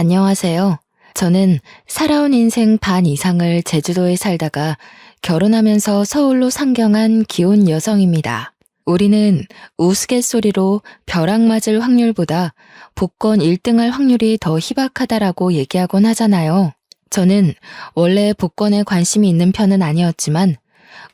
안녕하세요. 저는 살아온 인생 반 이상을 제주도에 살다가 결혼하면서 서울로 상경한 기혼 여성입니다. 우리는 우스갯소리로 벼락 맞을 확률보다 복권 1등할 확률이 더 희박하다라고 얘기하곤 하잖아요. 저는 원래 복권에 관심이 있는 편은 아니었지만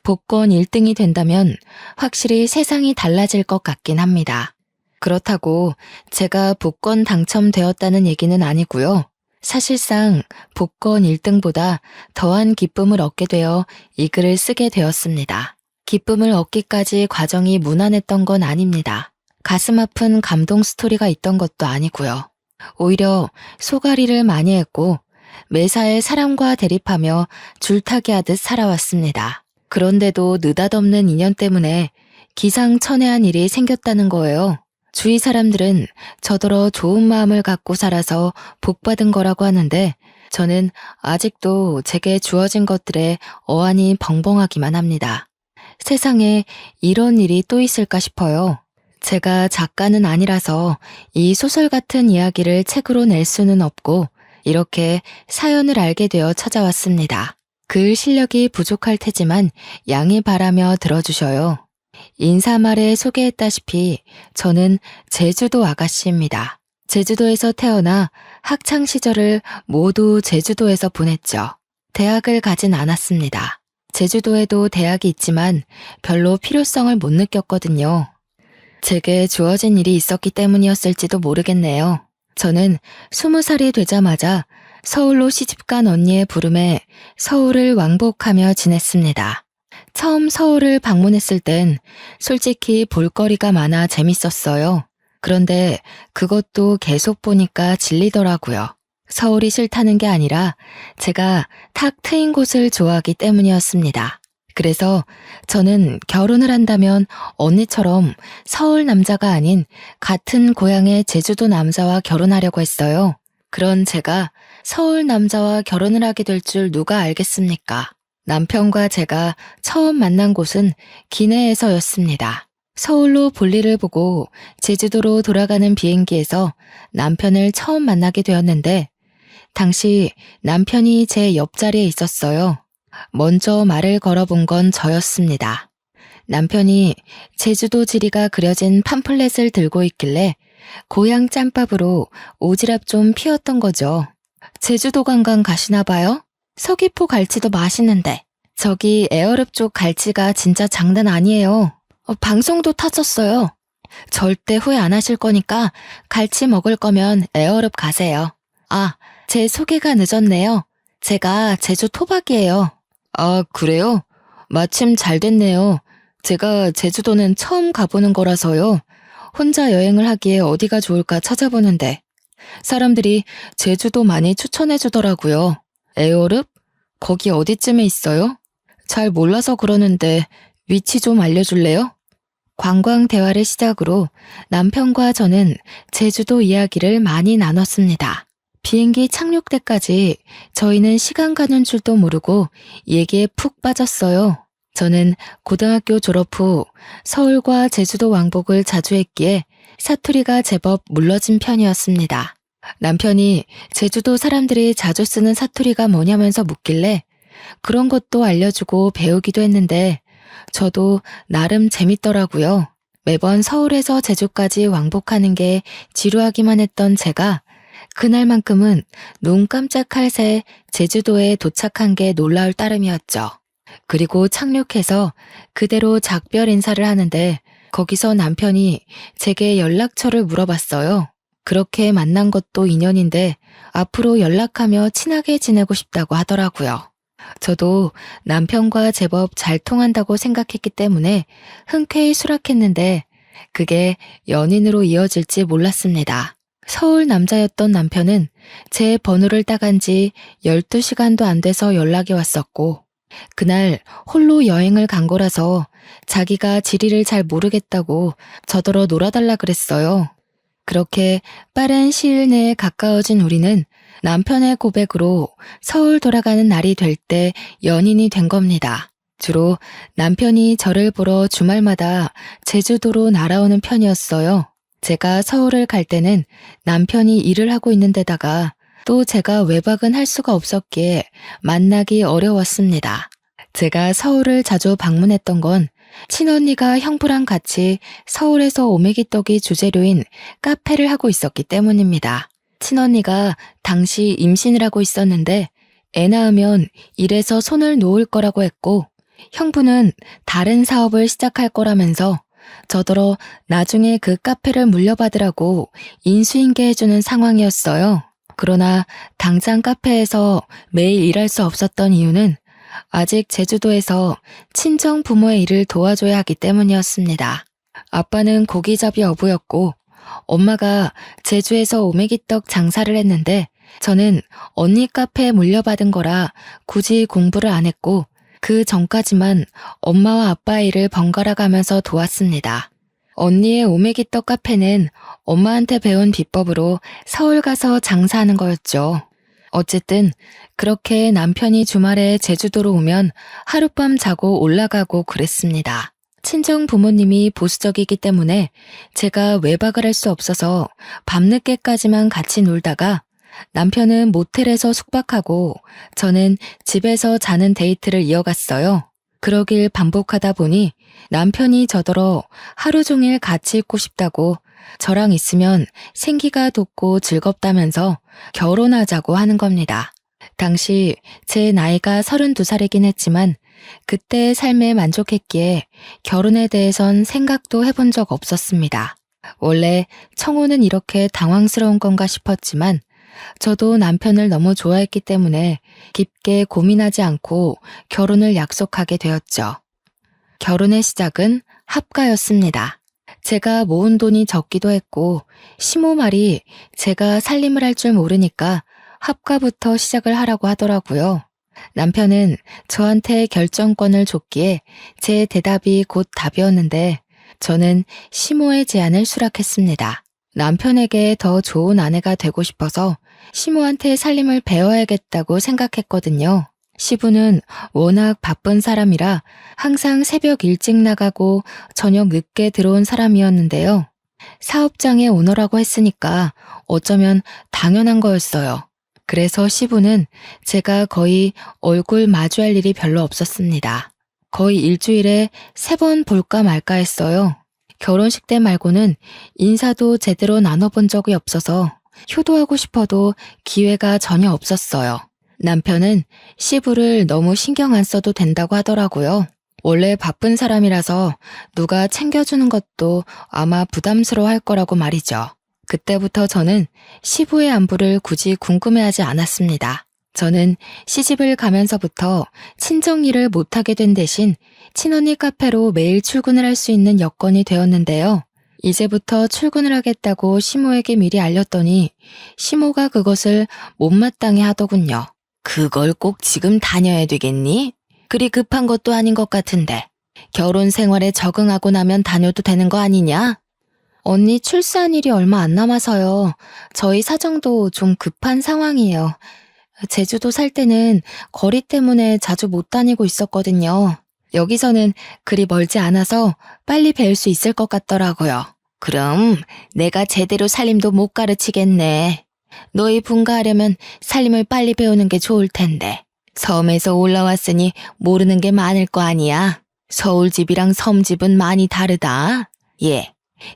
복권 1등이 된다면 확실히 세상이 달라질 것 같긴 합니다. 그렇다고 제가 복권 당첨되었다는 얘기는 아니고요. 사실상 복권 1등보다 더한 기쁨을 얻게 되어 이 글을 쓰게 되었습니다. 기쁨을 얻기까지 과정이 무난했던 건 아닙니다. 가슴 아픈 감동 스토리가 있던 것도 아니고요. 오히려 소가리를 많이 했고 매사에 사람과 대립하며 줄타기 하듯 살아왔습니다. 그런데도 느닷없는 인연 때문에 기상천외한 일이 생겼다는 거예요. 주위 사람들은 저더러 좋은 마음을 갖고 살아서 복받은 거라고 하는데 저는 아직도 제게 주어진 것들에 어안이 벙벙하기만 합니다. 세상에 이런 일이 또 있을까 싶어요. 제가 작가는 아니라서 이 소설 같은 이야기를 책으로 낼 수는 없고 이렇게 사연을 알게 되어 찾아왔습니다. 글 실력이 부족할 테지만 양해 바라며 들어주셔요. 인사말에 소개했다시피 저는 제주도 아가씨입니다. 제주도에서 태어나 학창 시절을 모두 제주도에서 보냈죠. 대학을 가진 않았습니다. 제주도에도 대학이 있지만 별로 필요성을 못 느꼈거든요. 제게 주어진 일이 있었기 때문이었을지도 모르겠네요. 저는 20살이 되자마자 서울로 시집간 언니의 부름에 서울을 왕복하며 지냈습니다. 처음 서울을 방문했을 땐 솔직히 볼거리가 많아 재밌었어요. 그런데 그것도 계속 보니까 질리더라고요. 서울이 싫다는 게 아니라 제가 탁 트인 곳을 좋아하기 때문이었습니다. 그래서 저는 결혼을 한다면 언니처럼 서울 남자가 아닌 같은 고향의 제주도 남자와 결혼하려고 했어요. 그런 제가 서울 남자와 결혼을 하게 될 줄 누가 알겠습니까? 남편과 제가 처음 만난 곳은 기내에서였습니다. 서울로 볼일을 보고 제주도로 돌아가는 비행기에서 남편을 처음 만나게 되었는데 당시 남편이 제 옆자리에 있었어요. 먼저 말을 걸어본 건 저였습니다. 남편이 제주도 지리가 그려진 팜플렛을 들고 있길래 고향 짬밥으로 오지랖 좀 피웠던 거죠. 제주도 관광 가시나 봐요? 서귀포 갈치도 맛있는데 저기 에어릅 쪽 갈치가 진짜 장난 아니에요. 방송도 타졌어요. 절대 후회 안 하실 거니까 갈치 먹을 거면 에어릅 가세요. 아, 제 소개가 늦었네요. 제가 제주 토박이에요. 아, 그래요? 마침 잘 됐네요. 제가 제주도는 처음 가보는 거라서요. 혼자 여행을 하기에 어디가 좋을까 찾아보는데 사람들이 제주도 많이 추천해 주더라고요. 에어릅? 거기 어디쯤에 있어요? 잘 몰라서 그러는데 위치 좀 알려줄래요? 관광 대화를 시작으로 남편과 저는 제주도 이야기를 많이 나눴습니다. 비행기 착륙 때까지 저희는 시간 가는 줄도 모르고 얘기에 푹 빠졌어요. 저는 고등학교 졸업 후 서울과 제주도 왕복을 자주 했기에 사투리가 제법 물러진 편이었습니다. 남편이 제주도 사람들이 자주 쓰는 사투리가 뭐냐면서 묻길래 그런 것도 알려주고 배우기도 했는데 저도 나름 재밌더라고요. 매번 서울에서 제주까지 왕복하는 게 지루하기만 했던 제가 그날만큼은 눈 깜짝할 새 제주도에 도착한 게 놀라울 따름이었죠. 그리고 착륙해서 그대로 작별 인사를 하는데 거기서 남편이 제게 연락처를 물어봤어요. 그렇게 만난 것도 인연인데 앞으로 연락하며 친하게 지내고 싶다고 하더라고요. 저도 남편과 제법 잘 통한다고 생각했기 때문에 흔쾌히 수락했는데 그게 연인으로 이어질지 몰랐습니다. 서울 남자였던 남편은 제 번호를 따간 지 12시간도 안 돼서 연락이 왔었고 그날 홀로 여행을 간 거라서 자기가 지리를 잘 모르겠다고 저더러 놀아달라 그랬어요. 그렇게 빠른 시일 내에 가까워진 우리는 남편의 고백으로 서울 돌아가는 날이 될 때 연인이 된 겁니다. 주로 남편이 저를 보러 주말마다 제주도로 날아오는 편이었어요. 제가 서울을 갈 때는 남편이 일을 하고 있는 데다가 또 제가 외박은 할 수가 없었기에 만나기 어려웠습니다. 제가 서울을 자주 방문했던 건 친언니가 형부랑 같이 서울에서 오메기떡이 주재료인 카페를 하고 있었기 때문입니다. 친언니가 당시 임신을 하고 있었는데 애 낳으면 일에서 손을 놓을 거라고 했고 형부는 다른 사업을 시작할 거라면서 저더러 나중에 그 카페를 물려받으라고 인수인계 해주는 상황이었어요. 그러나 당장 카페에서 매일 일할 수 없었던 이유는 아직 제주도에서 친정 부모의 일을 도와줘야 하기 때문이었습니다. 아빠는 고기잡이 어부였고 엄마가 제주에서 오메기떡 장사를 했는데 저는 언니 카페에 물려받은 거라 굳이 공부를 안 했고 그 전까지만 엄마와 아빠의 일을 번갈아 가면서 도왔습니다. 언니의 오메기떡 카페는 엄마한테 배운 비법으로 서울 가서 장사하는 거였죠. 어쨌든 그렇게 남편이 주말에 제주도로 오면 하룻밤 자고 올라가고 그랬습니다. 친정 부모님이 보수적이기 때문에 제가 외박을 할 수 없어서 밤늦게까지만 같이 놀다가 남편은 모텔에서 숙박하고 저는 집에서 자는 데이트를 이어갔어요. 그러길 반복하다 보니 남편이 저더러 하루 종일 같이 있고 싶다고 저랑 있으면 생기가 돋고 즐겁다면서 결혼하자고 하는 겁니다. 당시 제 나이가 32살이긴 했지만 그때의 삶에 만족했기에 결혼에 대해선 생각도 해본 적 없었습니다. 원래 청혼은 이렇게 당황스러운 건가 싶었지만 저도 남편을 너무 좋아했기 때문에 깊게 고민하지 않고 결혼을 약속하게 되었죠. 결혼의 시작은 합가였습니다. 제가 모은 돈이 적기도 했고 시모 말이 제가 살림을 할 줄 모르니까 합가부터 시작을 하라고 하더라고요. 남편은 저한테 결정권을 줬기에 제 대답이 곧 답이었는데 저는 시모의 제안을 수락했습니다. 남편에게 더 좋은 아내가 되고 싶어서 시모한테 살림을 배워야겠다고 생각했거든요. 시부는 워낙 바쁜 사람이라 항상 새벽 일찍 나가고 저녁 늦게 들어온 사람이었는데요. 사업장의 오너라고 했으니까 어쩌면 당연한 거였어요. 그래서 시부는 제가 거의 얼굴 마주할 일이 별로 없었습니다. 거의 일주일에 3번 볼까 말까 했어요. 결혼식 때 말고는 인사도 제대로 나눠본 적이 없어서 효도하고 싶어도 기회가 전혀 없었어요. 남편은 시부를 너무 신경 안 써도 된다고 하더라고요. 원래 바쁜 사람이라서 누가 챙겨주는 것도 아마 부담스러워할 거라고 말이죠. 그때부터 저는 시부의 안부를 굳이 궁금해하지 않았습니다. 저는 시집을 가면서부터 친정 일을 못하게 된 대신 친언니 카페로 매일 출근을 할 수 있는 여건이 되었는데요. 이제부터 출근을 하겠다고 시모에게 미리 알렸더니 시모가 그것을 못마땅해 하더군요. 그걸 꼭 지금 다녀야 되겠니? 그리 급한 것도 아닌 것 같은데. 결혼 생활에 적응하고 나면 다녀도 되는 거 아니냐? 언니 출산 일이 얼마 안 남아서요. 저희 사정도 좀 급한 상황이에요. 제주도 살 때는 거리 때문에 자주 못 다니고 있었거든요. 여기서는 그리 멀지 않아서 빨리 배울 수 있을 것 같더라고요. 그럼 내가 제대로 살림도 못 가르치겠네. 너희 분가하려면 살림을 빨리 배우는 게 좋을 텐데. 섬에서 올라왔으니 모르는 게 많을 거 아니야. 서울집이랑 섬집은 많이 다르다. 예,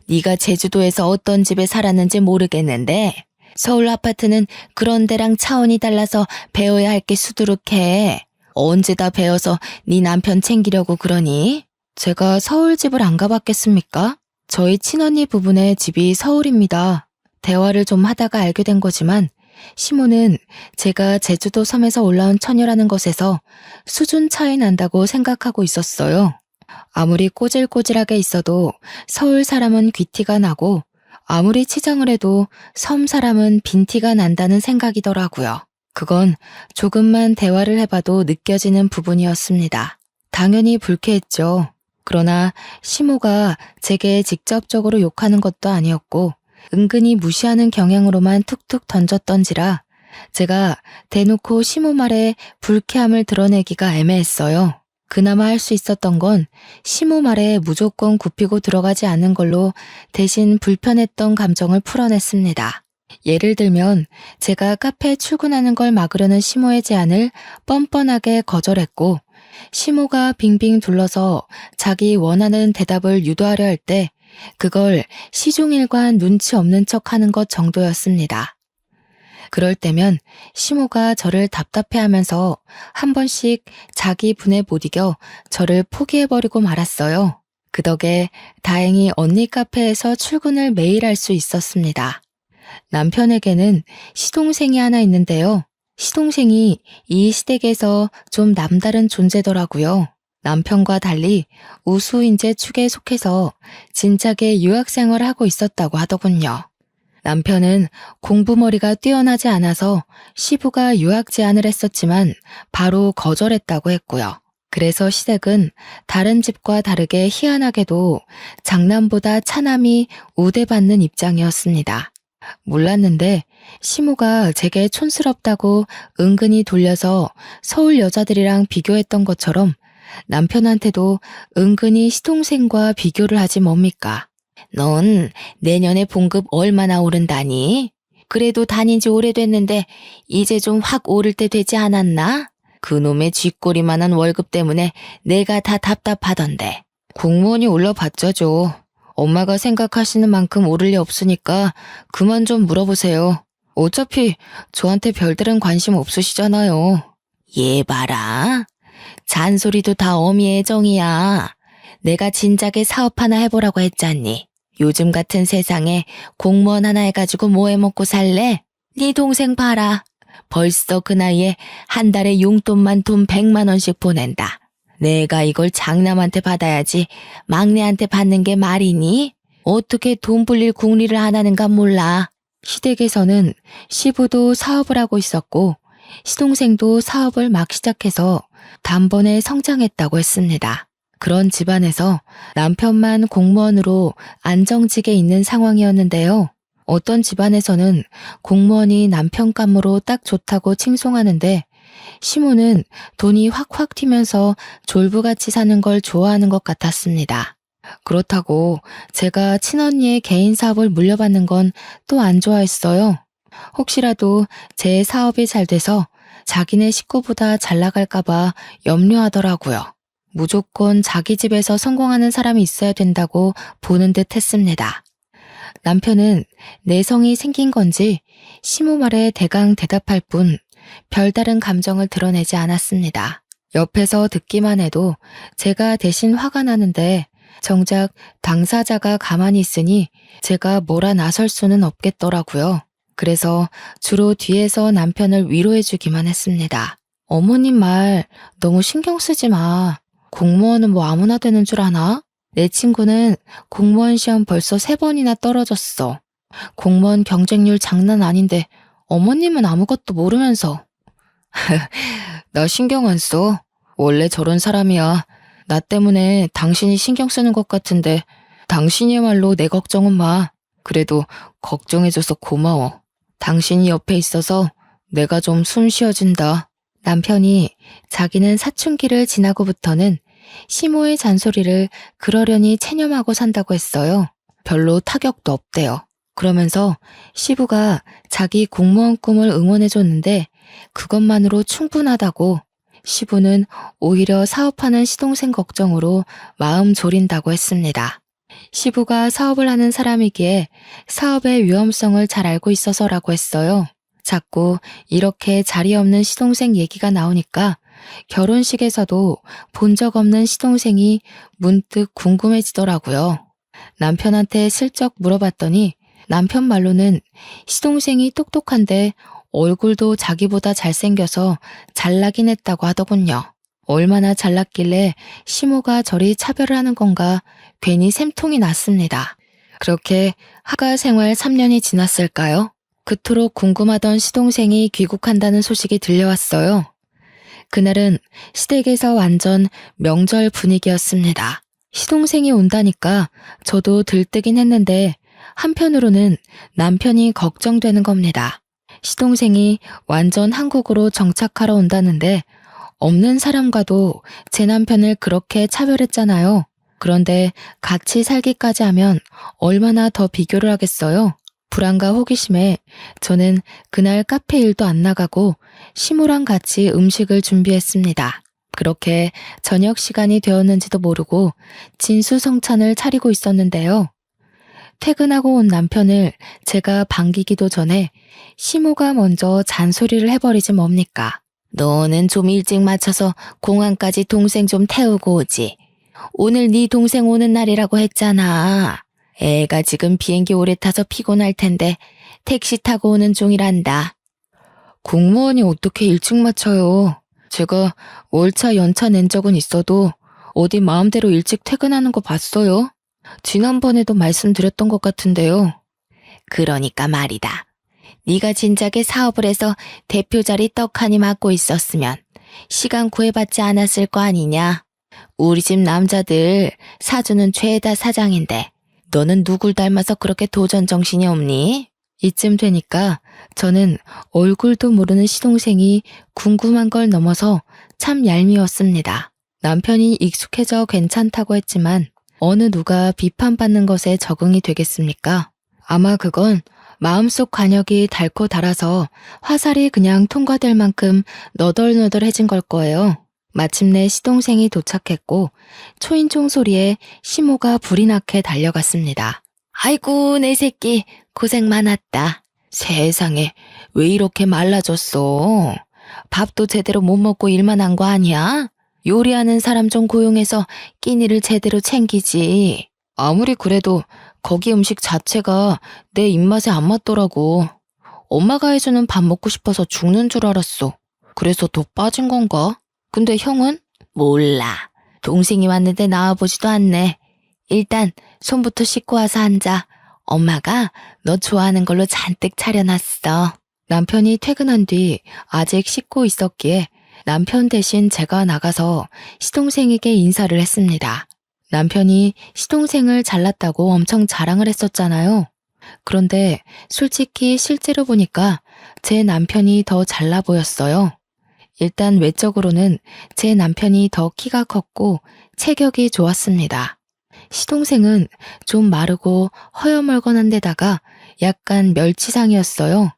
네가 제주도에서 어떤 집에 살았는지 모르겠는데 서울 아파트는 그런 데랑 차원이 달라서 배워야 할 게 수두룩해. 언제 다 배워서 네 남편 챙기려고 그러니? 제가 서울집을 안 가봤겠습니까? 저희 친언니 부부네 집이 서울입니다. 대화를 좀 하다가 알게 된 거지만 시모는 제가 제주도 섬에서 올라온 처녀라는 것에서 수준 차이 난다고 생각하고 있었어요. 아무리 꼬질꼬질하게 있어도 서울 사람은 귀티가 나고 아무리 치장을 해도 섬 사람은 빈티가 난다는 생각이더라고요. 그건 조금만 대화를 해봐도 느껴지는 부분이었습니다. 당연히 불쾌했죠. 그러나 시모가 제게 직접적으로 욕하는 것도 아니었고 은근히 무시하는 경향으로만 툭툭 던졌던지라 제가 대놓고 시모 말에 불쾌함을 드러내기가 애매했어요. 그나마 할 수 있었던 건 시모 말에 무조건 굽히고 들어가지 않는 걸로 대신 불편했던 감정을 풀어냈습니다. 예를 들면 제가 카페에 출근하는 걸 막으려는 시모의 제안을 뻔뻔하게 거절했고, 시모가 빙빙 둘러서 자기 원하는 대답을 유도하려 할 때 그걸 시종일관 눈치 없는 척 하는 것 정도였습니다. 그럴 때면 시모가 저를 답답해하면서 한 번씩 자기 분에 못 이겨 저를 포기해버리고 말았어요. 그 덕에 다행히 언니 카페에서 출근을 매일 할 수 있었습니다. 남편에게는 시동생이 하나 있는데요. 시동생이 이 시댁에서 좀 남다른 존재더라고요. 남편과 달리 우수인재 축에 속해서 진작에 유학생활을 하고 있었다고 하더군요. 남편은 공부머리가 뛰어나지 않아서 시부가 유학 제안을 했었지만 바로 거절했다고 했고요. 그래서 시댁은 다른 집과 다르게 희한하게도 장남보다 차남이 우대받는 입장이었습니다. 몰랐는데 시모가 제게 촌스럽다고 은근히 돌려서 서울 여자들이랑 비교했던 것처럼 남편한테도 은근히 시동생과 비교를 하지 뭡니까? 넌 내년에 봉급 얼마나 오른다니? 그래도 다닌 지 오래됐는데 이제 좀 확 오를 때 되지 않았나? 그놈의 쥐꼬리만한 월급 때문에 내가 다 답답하던데. 공무원이 올라봤자죠. 엄마가 생각하시는 만큼 오를 리 없으니까 그만 좀 물어보세요. 어차피 저한테 별다른 관심 없으시잖아요. 얘 봐라. 잔소리도 다 어미의 정이야. 내가 진작에 사업 하나 해보라고 했잖니. 요즘 같은 세상에 공무원 하나 해가지고 뭐 해먹고 살래? 네 동생 봐라. 벌써 그 나이에 한 달에 용돈만 돈 100만 원씩 보낸다. 내가 이걸 장남한테 받아야지 막내한테 받는 게 말이니? 어떻게 돈 불릴 궁리를 안 하는가 몰라. 시댁에서는 시부도 사업을 하고 있었고 시동생도 사업을 막 시작해서 단번에 성장했다고 했습니다. 그런 집안에서 남편만 공무원으로 안정직에 있는 상황이었는데요. 어떤 집안에서는 공무원이 남편 감으로 딱 좋다고 칭송하는데 시모는 돈이 확확 튀면서 졸부같이 사는 걸 좋아하는 것 같았습니다. 그렇다고 제가 친언니의 개인 사업을 물려받는 건 또 안 좋아했어요. 혹시라도 제 사업이 잘 돼서 자기네 식구보다 잘 나갈까봐 염려하더라고요. 무조건 자기 집에서 성공하는 사람이 있어야 된다고 보는 듯 했습니다. 남편은 내성이 생긴 건지 시모 말에 대강 대답할 뿐 별다른 감정을 드러내지 않았습니다. 옆에서 듣기만 해도 제가 대신 화가 나는데 정작 당사자가 가만히 있으니 제가 뭐라 나설 수는 없겠더라고요. 그래서 주로 뒤에서 남편을 위로해주기만 했습니다. 어머님 말 너무 신경 쓰지 마. 공무원은 뭐 아무나 되는 줄 아나? 내 친구는 공무원 시험 벌써 3번이나 떨어졌어. 공무원 경쟁률 장난 아닌데 어머님은 아무것도 모르면서. 나 신경 안 써. 원래 저런 사람이야. 나 때문에 당신이 신경 쓰는 것 같은데 당신이야말로 내 걱정은 마. 그래도 걱정해줘서 고마워. 당신이 옆에 있어서 내가 좀 숨 쉬어진다. 남편이 자기는 사춘기를 지나고부터는 시모의 잔소리를 그러려니 체념하고 산다고 했어요. 별로 타격도 없대요. 그러면서 시부가 자기 공무원 꿈을 응원해줬는데 그것만으로 충분하다고, 시부는 오히려 사업하는 시동생 걱정으로 마음 졸인다고 했습니다. 시부가 사업을 하는 사람이기에 사업의 위험성을 잘 알고 있어서라고 했어요. 자꾸 이렇게 자리 없는 시동생 얘기가 나오니까 결혼식에서도 본 적 없는 시동생이 문득 궁금해지더라고요. 남편한테 슬쩍 물어봤더니 남편 말로는 시동생이 똑똑한데 얼굴도 자기보다 잘생겨서 잘나긴 했다고 하더군요. 얼마나 잘났길래 시모가 저리 차별을 하는 건가 괜히 샘통이 났습니다. 그렇게 하가 생활 3년이 지났을까요? 그토록 궁금하던 시동생이 귀국한다는 소식이 들려왔어요. 그날은 시댁에서 완전 명절 분위기였습니다. 시동생이 온다니까 저도 들뜨긴 했는데 한편으로는 남편이 걱정되는 겁니다. 시동생이 완전 한국으로 정착하러 온다는데 없는 사람과도 제 남편을 그렇게 차별했잖아요. 그런데 같이 살기까지 하면 얼마나 더 비교를 하겠어요? 불안과 호기심에 저는 그날 카페 일도 안 나가고 시모랑 같이 음식을 준비했습니다. 그렇게 저녁 시간이 되었는지도 모르고 진수성찬을 차리고 있었는데요. 퇴근하고 온 남편을 제가 반기기도 전에 시모가 먼저 잔소리를 해버리지 뭡니까? 너는 좀 일찍 맞춰서 공항까지 동생 좀 태우고 오지. 오늘 네 동생 오는 날이라고 했잖아. 애가 지금 비행기 오래 타서 피곤할 텐데 택시 타고 오는 중이란다. 공무원이 어떻게 일찍 맞춰요? 제가 월차 연차 낸 적은 있어도 어디 마음대로 일찍 퇴근하는 거 봤어요? 지난번에도 말씀드렸던 것 같은데요. 그러니까 말이다. 네가 진작에 사업을 해서 대표 자리 떡하니 맡고 있었으면 시간 구애받지 않았을 거 아니냐. 우리 집 남자들 사주는 죄다 사장인데 너는 누굴 닮아서 그렇게 도전 정신이 없니? 이쯤 되니까 저는 얼굴도 모르는 시동생이 궁금한 걸 넘어서 참 얄미웠습니다. 남편이 익숙해져 괜찮다고 했지만 어느 누가 비판받는 것에 적응이 되겠습니까? 아마 그건 마음속 관역이 닳고 닳아서 화살이 그냥 통과될 만큼 너덜너덜해진 걸 거예요. 마침내 시동생이 도착했고 초인종 소리에 시모가 불이 나게 달려갔습니다. 아이고 내 새끼 고생 많았다. 세상에 왜 이렇게 말라졌어? 밥도 제대로 못 먹고 일만 한 거 아니야? 요리하는 사람 좀 고용해서 끼니를 제대로 챙기지. 아무리 그래도 거기 음식 자체가 내 입맛에 안 맞더라고. 엄마가 해주는 밥 먹고 싶어서 죽는 줄 알았어. 그래서 더 빠진 건가? 근데 형은? 몰라. 동생이 왔는데 나와보지도 않네. 일단 손부터 씻고 와서 앉아. 엄마가 너 좋아하는 걸로 잔뜩 차려놨어. 남편이 퇴근한 뒤 아직 씻고 있었기에 남편 대신 제가 나가서 시동생에게 인사를 했습니다. 남편이 시동생을 잘났다고 엄청 자랑을 했었잖아요. 그런데 솔직히 실제로 보니까 제 남편이 더 잘나 보였어요. 일단 외적으로는 제 남편이 더 키가 컸고 체격이 좋았습니다. 시동생은 좀 마르고 허여멀건한 데다가 약간 멸치상이었어요.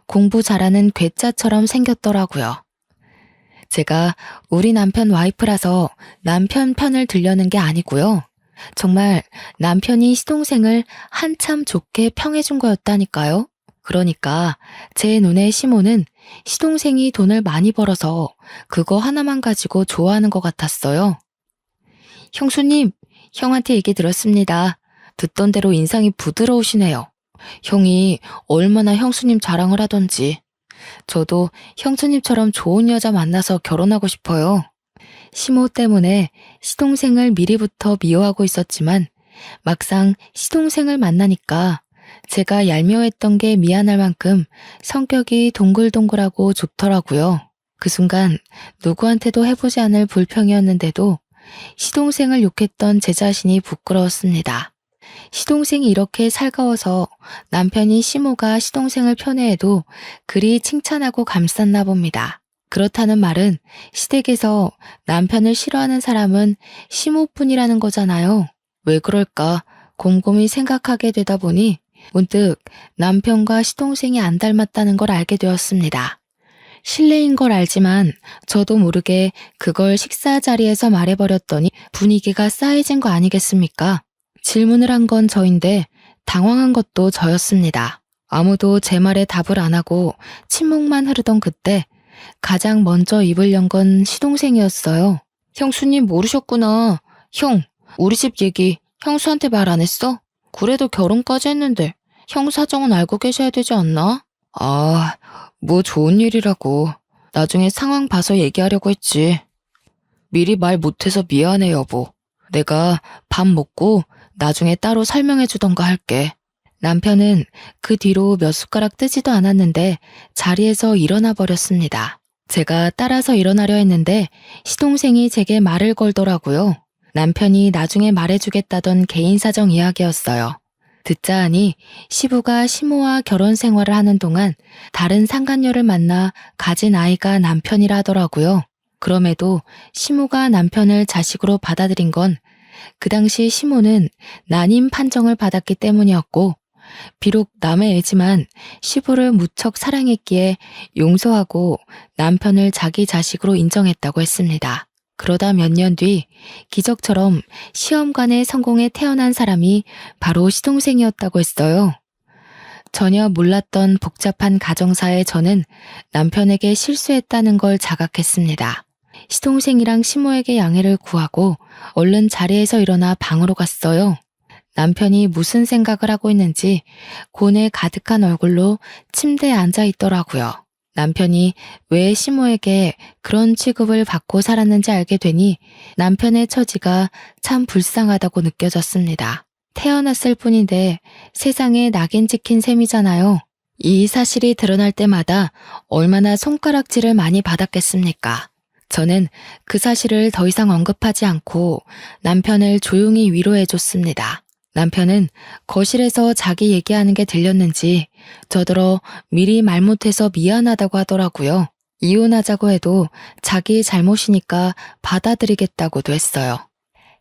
공부 잘하는 괴짜처럼 생겼더라고요. 제가 우리 남편 와이프라서 남편 편을 들려는 게 아니고요. 정말 남편이 시동생을 한참 좋게 평해준 거였다니까요. 그러니까 제 눈에 시모는 시동생이 돈을 많이 벌어서 그거 하나만 가지고 좋아하는 것 같았어요. 형수님, 형한테 얘기 들었습니다. 듣던 대로 인상이 부드러우시네요. 형이 얼마나 형수님 자랑을 하던지. 저도 형수님처럼 좋은 여자 만나서 결혼하고 싶어요. 시모 때문에 시동생을 미리부터 미워하고 있었지만 막상 시동생을 만나니까 제가 얄미워했던 게 미안할 만큼 성격이 동글동글하고 좋더라고요. 그 순간 누구한테도 해보지 않을 불평이었는데도 시동생을 욕했던 제 자신이 부끄러웠습니다. 시동생이 이렇게 살가워서 남편이 시모가 시동생을 편애해도 그리 칭찬하고 감쌌나 봅니다. 그렇다는 말은 시댁에서 남편을 싫어하는 사람은 시모뿐이라는 거잖아요. 왜 그럴까 곰곰이 생각하게 되다 보니 문득 남편과 시동생이 안 닮았다는 걸 알게 되었습니다. 실례인 걸 알지만 저도 모르게 그걸 식사 자리에서 말해버렸더니 분위기가 싸해진 거 아니겠습니까? 질문을 한 건 저인데 당황한 것도 저였습니다. 아무도 제 말에 답을 안 하고 침묵만 흐르던 그때 가장 먼저 입을 연 건 시동생이었어요. 형수님 모르셨구나. 형, 우리 집 얘기 형수한테 말 안 했어? 그래도 결혼까지 했는데 형 사정은 알고 계셔야 되지 않나? 아, 뭐 좋은 일이라고. 나중에 상황 봐서 얘기하려고 했지. 미리 말 못해서 미안해 여보. 내가 밥 먹고 나중에 따로 설명해 주던가 할게. 남편은 그 뒤로 몇 숟가락 뜨지도 않았는데 자리에서 일어나 버렸습니다. 제가 따라서 일어나려 했는데 시동생이 제게 말을 걸더라고요. 남편이 나중에 말해주겠다던 개인 사정 이야기였어요. 듣자 하니 시부가 시모와 결혼 생활을 하는 동안 다른 상간녀를 만나 가진 아이가 남편이라 하더라고요. 그럼에도 시모가 남편을 자식으로 받아들인 건 그 당시 시모는 난임 판정을 받았기 때문이었고 비록 남의 애지만 시부를 무척 사랑했기에 용서하고 남편을 자기 자식으로 인정했다고 했습니다. 그러다 몇 년 뒤 기적처럼 시험관에 성공해 태어난 사람이 바로 시동생이었다고 했어요. 전혀 몰랐던 복잡한 가정사에 저는 남편에게 실수했다는 걸 자각했습니다. 시동생이랑 시모에게 양해를 구하고 얼른 자리에서 일어나 방으로 갔어요. 남편이 무슨 생각을 하고 있는지 고뇌 가득한 얼굴로 침대에 앉아 있더라고요. 남편이 왜 시모에게 그런 취급을 받고 살았는지 알게 되니 남편의 처지가 참 불쌍하다고 느껴졌습니다. 태어났을 뿐인데 세상에 낙인 찍힌 셈이잖아요. 이 사실이 드러날 때마다 얼마나 손가락질을 많이 받았겠습니까? 저는 그 사실을 더 이상 언급하지 않고 남편을 조용히 위로해줬습니다. 남편은 거실에서 자기 얘기하는 게 들렸는지 저더러 미리 말 못해서 미안하다고 하더라고요. 이혼하자고 해도 자기 잘못이니까 받아들이겠다고도 했어요.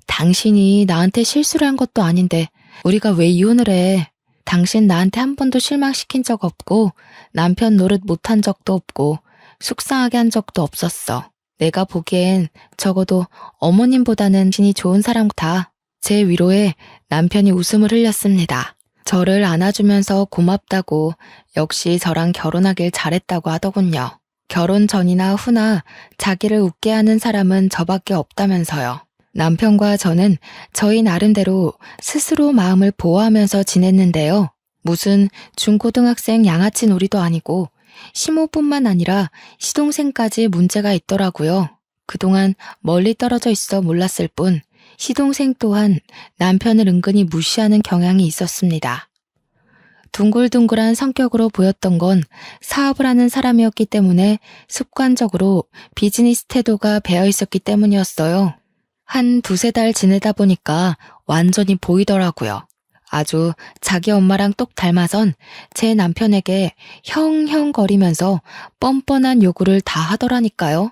당신이 나한테 실수를 한 것도 아닌데 우리가 왜 이혼을 해? 당신 나한테 한 번도 실망시킨 적 없고 남편 노릇 못한 적도 없고 속상하게 한 적도 없었어. 내가 보기엔 적어도 어머님보다는 신이 좋은 사람 같아. 제 위로에 남편이 웃음을 흘렸습니다. 저를 안아주면서 고맙다고 역시 저랑 결혼하길 잘했다고 하더군요. 결혼 전이나 후나 자기를 웃게 하는 사람은 저밖에 없다면서요. 남편과 저는 저희 나름대로 스스로 마음을 보호하면서 지냈는데요. 무슨 중고등학생 양아치 놀이도 아니고 시모뿐만 아니라 시동생까지 문제가 있더라고요. 그동안 멀리 떨어져 있어 몰랐을 뿐 시동생 또한 남편을 은근히 무시하는 경향이 있었습니다. 둥글둥글한 성격으로 보였던 건 사업을 하는 사람이었기 때문에 습관적으로 비즈니스 태도가 배어 있었기 때문이었어요. 한 두세 달 지내다 보니까 완전히 보이더라고요. 아주 자기 엄마랑 똑 닮아선 제 남편에게 형형거리면서 뻔뻔한 요구를 다 하더라니까요.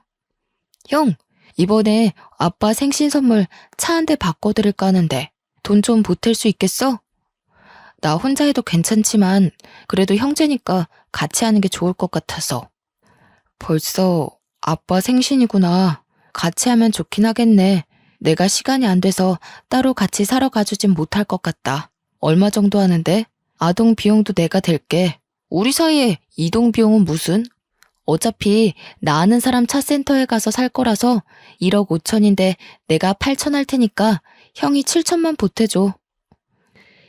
형, 이번에 아빠 생신 선물 차 한 대 바꿔드릴까 하는데 돈 좀 보탤 수 있겠어? 나 혼자 해도 괜찮지만 그래도 형제니까 같이 하는 게 좋을 것 같아서. 벌써 아빠 생신이구나. 같이 하면 좋긴 하겠네. 내가 시간이 안 돼서 따로 같이 사러 가주진 못할 것 같다. 얼마 정도 하는데? 아동 비용도 내가 댈게. 우리 사이에 이동 비용은 무슨? 어차피 나 아는 사람 차센터에 가서 살 거라서 1억 5천인데 내가 8천 할 테니까 형이 7천만 보태줘.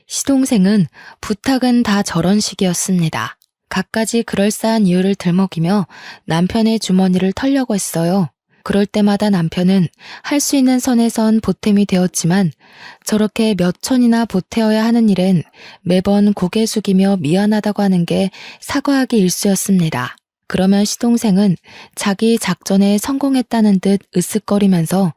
시동생은 부탁은 다 저런 식이었습니다. 갖가지 그럴싸한 이유를 들먹이며 남편의 주머니를 털려고 했어요. 그럴 때마다 남편은 할 수 있는 선에선 보탬이 되었지만 저렇게 몇 천이나 보태어야 하는 일엔 매번 고개 숙이며 미안하다고 하는 게 사과하기 일쑤였습니다. 그러면 시동생은 자기 작전에 성공했다는 듯 으쓱거리면서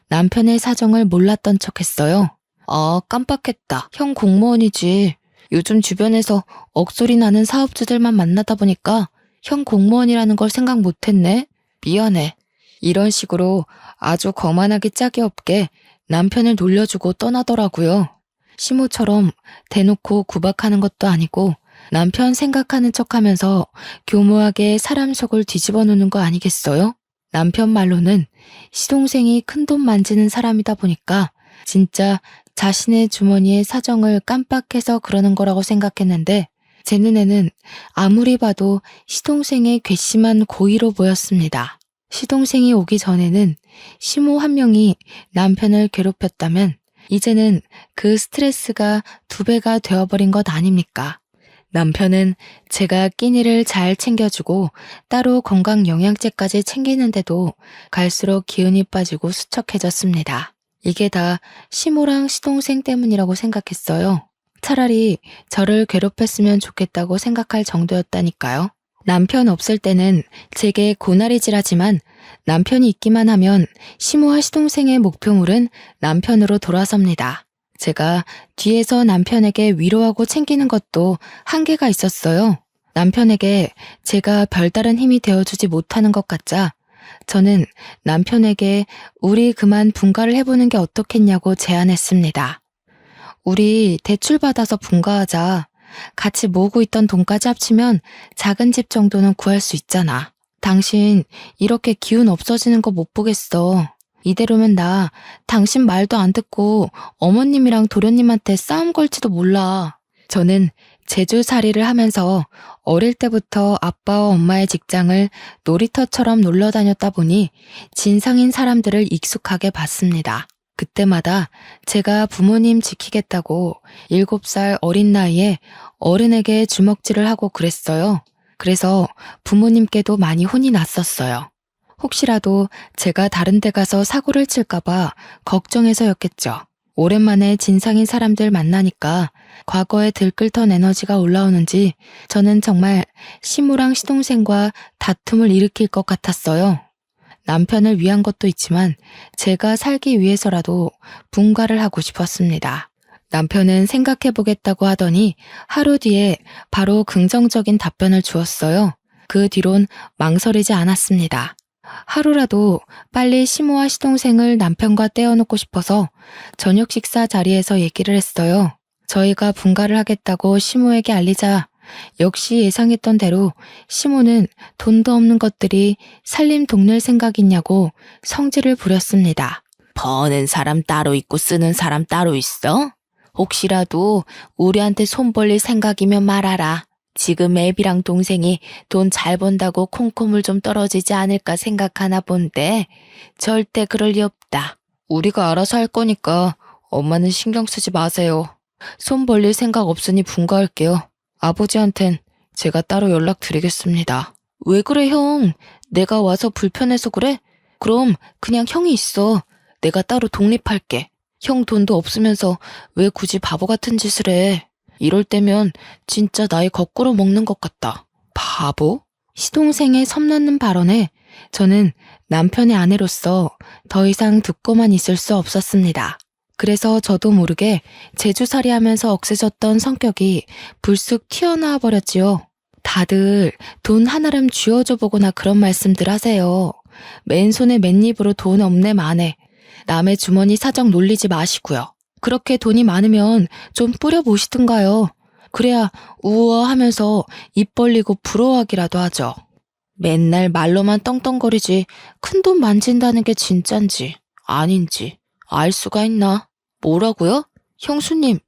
남편의 사정을 몰랐던 척했어요. 아, 깜빡했다. 형 공무원이지. 요즘 주변에서 억소리 나는 사업주들만 만나다 보니까 형 공무원이라는 걸 생각 못했네. 미안해. 이런 식으로 아주 거만하기 짝이 없게 남편을 놀려주고 떠나더라고요. 시모처럼 대놓고 구박하는 것도 아니고 남편 생각하는 척하면서 교묘하게 사람 속을 뒤집어 놓는 거 아니겠어요? 남편 말로는 시동생이 큰돈 만지는 사람이다 보니까 진짜 자신의 주머니의 사정을 깜빡해서 그러는 거라고 생각했는데 제 눈에는 아무리 봐도 시동생의 괘씸한 고의로 보였습니다. 시동생이 오기 전에는 시모 한 명이 남편을 괴롭혔다면 이제는 그 스트레스가 2배가 되어버린 것 아닙니까? 남편은 제가 끼니를 잘 챙겨주고 따로 건강영양제까지 챙기는데도 갈수록 기운이 빠지고 수척해졌습니다. 이게 다 시모랑 시동생 때문이라고 생각했어요. 차라리 저를 괴롭혔으면 좋겠다고 생각할 정도였다니까요. 남편 없을 때는 제게 고나리질하지만 남편이 있기만 하면 시모와 시동생의 목표물은 남편으로 돌아섭니다. 제가 뒤에서 남편에게 위로하고 챙기는 것도 한계가 있었어요. 남편에게 제가 별다른 힘이 되어주지 못하는 것 같자 저는 남편에게 우리 그만 분가를 해보는 게 어떻겠냐고 제안했습니다. 우리 대출 받아서 분가하자. 같이 모으고 있던 돈까지 합치면 작은 집 정도는 구할 수 있잖아. 당신 이렇게 기운 없어지는 거 못 보겠어. 이대로면 나 당신 말도 안 듣고 어머님이랑 도련님한테 싸움 걸지도 몰라. 저는 제주살이를 하면서 어릴 때부터 아빠와 엄마의 직장을 놀이터처럼 놀러 다녔다 보니 진상인 사람들을 익숙하게 봤습니다. 그때마다 제가 부모님 지키겠다고 7살 어린 나이에 어른에게 주먹질을 하고 그랬어요. 그래서 부모님께도 많이 혼이 났었어요. 혹시라도 제가 다른 데 가서 사고를 칠까봐 걱정해서였겠죠. 오랜만에 진상인 사람들 만나니까 과거에 들끓던 에너지가 올라오는지 저는 정말 시무랑 시동생과 다툼을 일으킬 것 같았어요. 남편을 위한 것도 있지만 제가 살기 위해서라도 분가를 하고 싶었습니다. 남편은 생각해보겠다고 하더니 하루 뒤에 바로 긍정적인 답변을 주었어요. 그 뒤론 망설이지 않았습니다. 하루라도 빨리 시모와 시동생을 남편과 떼어놓고 싶어서 저녁 식사 자리에서 얘기를 했어요. 저희가 분가를 하겠다고 시모에게 알리자 역시 예상했던 대로 시모는 돈도 없는 것들이 살림 동낼 생각 있냐고 성질을 부렸습니다. 버는 사람 따로 있고 쓰는 사람 따로 있어? 혹시라도 우리한테 손 벌릴 생각이면 말하라. 지금 애비랑 동생이 돈 잘 번다고 콩고물 좀 떨어지지 않을까 생각하나 본데 절대 그럴 리 없다. 우리가 알아서 할 거니까 엄마는 신경 쓰지 마세요. 손 벌릴 생각 없으니 분가할게요. 아버지한텐 제가 따로 연락드리겠습니다. 왜 그래 형? 내가 와서 불편해서 그래? 그럼 그냥 형이 있어. 내가 따로 독립할게. 형 돈도 없으면서 왜 굳이 바보 같은 짓을 해? 이럴 때면 진짜 나이 거꾸로 먹는 것 같다. 바보? 시동생의 섬나는 발언에 저는 남편의 아내로서 더 이상 듣고만 있을 수 없었습니다. 그래서 저도 모르게 제주살이 하면서 억세졌던 성격이 불쑥 튀어나와 버렸지요. 다들 돈 하나름 쥐어줘 보거나 그런 말씀들 하세요. 맨손에 맨입으로 돈 없네 마네. 남의 주머니 사정 놀리지 마시고요. 그렇게 돈이 많으면 좀 뿌려보시든가요. 그래야 우아하면서 입 벌리고 부러워하기라도 하죠. 맨날 말로만 떵떵거리지 큰 돈 만진다는 게 진짠지 아닌지 알 수가 있나? 뭐라고요? 형수님,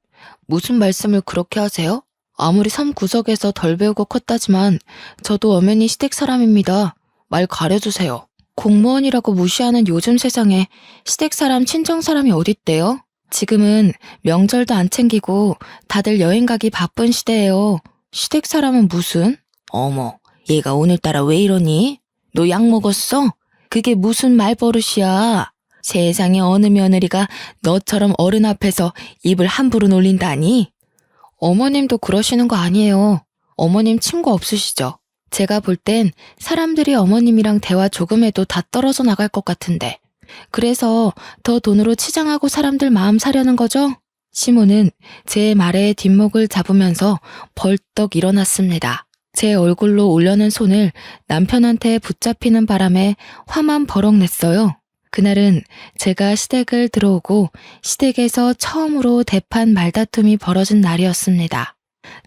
무슨 말씀을 그렇게 하세요? 아무리 섬 구석에서 덜 배우고 컸다지만 저도 엄연히 시댁 사람입니다. 말 가려주세요. 공무원이라고 무시하는 요즘 세상에 시댁 사람, 친정 사람이 어딨대요? 지금은 명절도 안 챙기고 다들 여행 가기 바쁜 시대예요. 시댁 사람은 무슨? 어머, 얘가 오늘따라 왜 이러니? 너 약 먹었어? 그게 무슨 말버릇이야? 세상에 어느 며느리가 너처럼 어른 앞에서 입을 함부로 놀린다니? 어머님도 그러시는 거 아니에요. 어머님 친구 없으시죠? 제가 볼 땐 사람들이 어머님이랑 대화 조금 해도 다 떨어져 나갈 것 같은데. 그래서 더 돈으로 치장하고 사람들 마음 사려는 거죠? 시모는 제 말에 뒷목을 잡으면서 벌떡 일어났습니다. 제 얼굴로 올려는 손을 남편한테 붙잡히는 바람에 화만 버럭 냈어요. 그날은 제가 시댁을 들어오고 시댁에서 처음으로 대판 말다툼이 벌어진 날이었습니다.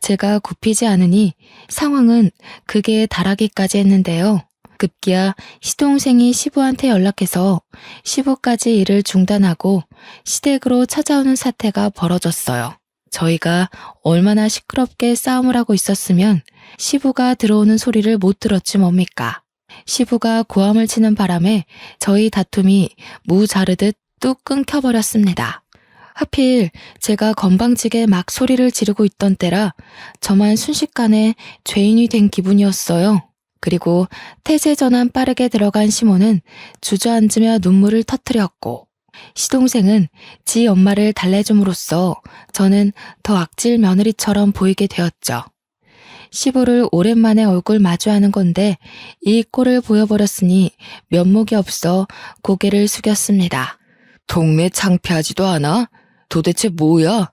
제가 굽히지 않으니 상황은 극에 달하기까지 했는데요. 급기야 시동생이 시부한테 연락해서 시부까지 일을 중단하고 시댁으로 찾아오는 사태가 벌어졌어요. 저희가 얼마나 시끄럽게 싸움을 하고 있었으면 시부가 들어오는 소리를 못 들었지 뭡니까. 시부가 고함을 치는 바람에 저희 다툼이 무 자르듯 뚝 끊겨버렸습니다. 하필 제가 건방지게 막 소리를 지르고 있던 때라 저만 순식간에 죄인이 된 기분이었어요. 그리고 태세 전환 빠르게 들어간 시모는 주저앉으며 눈물을 터뜨렸고 시동생은 지 엄마를 달래줌으로써 저는 더 악질 며느리처럼 보이게 되었죠. 시부를 오랜만에 얼굴 마주하는 건데 이 꼴을 보여버렸으니 면목이 없어 고개를 숙였습니다. 동네 창피하지도 않아? 도대체 뭐야?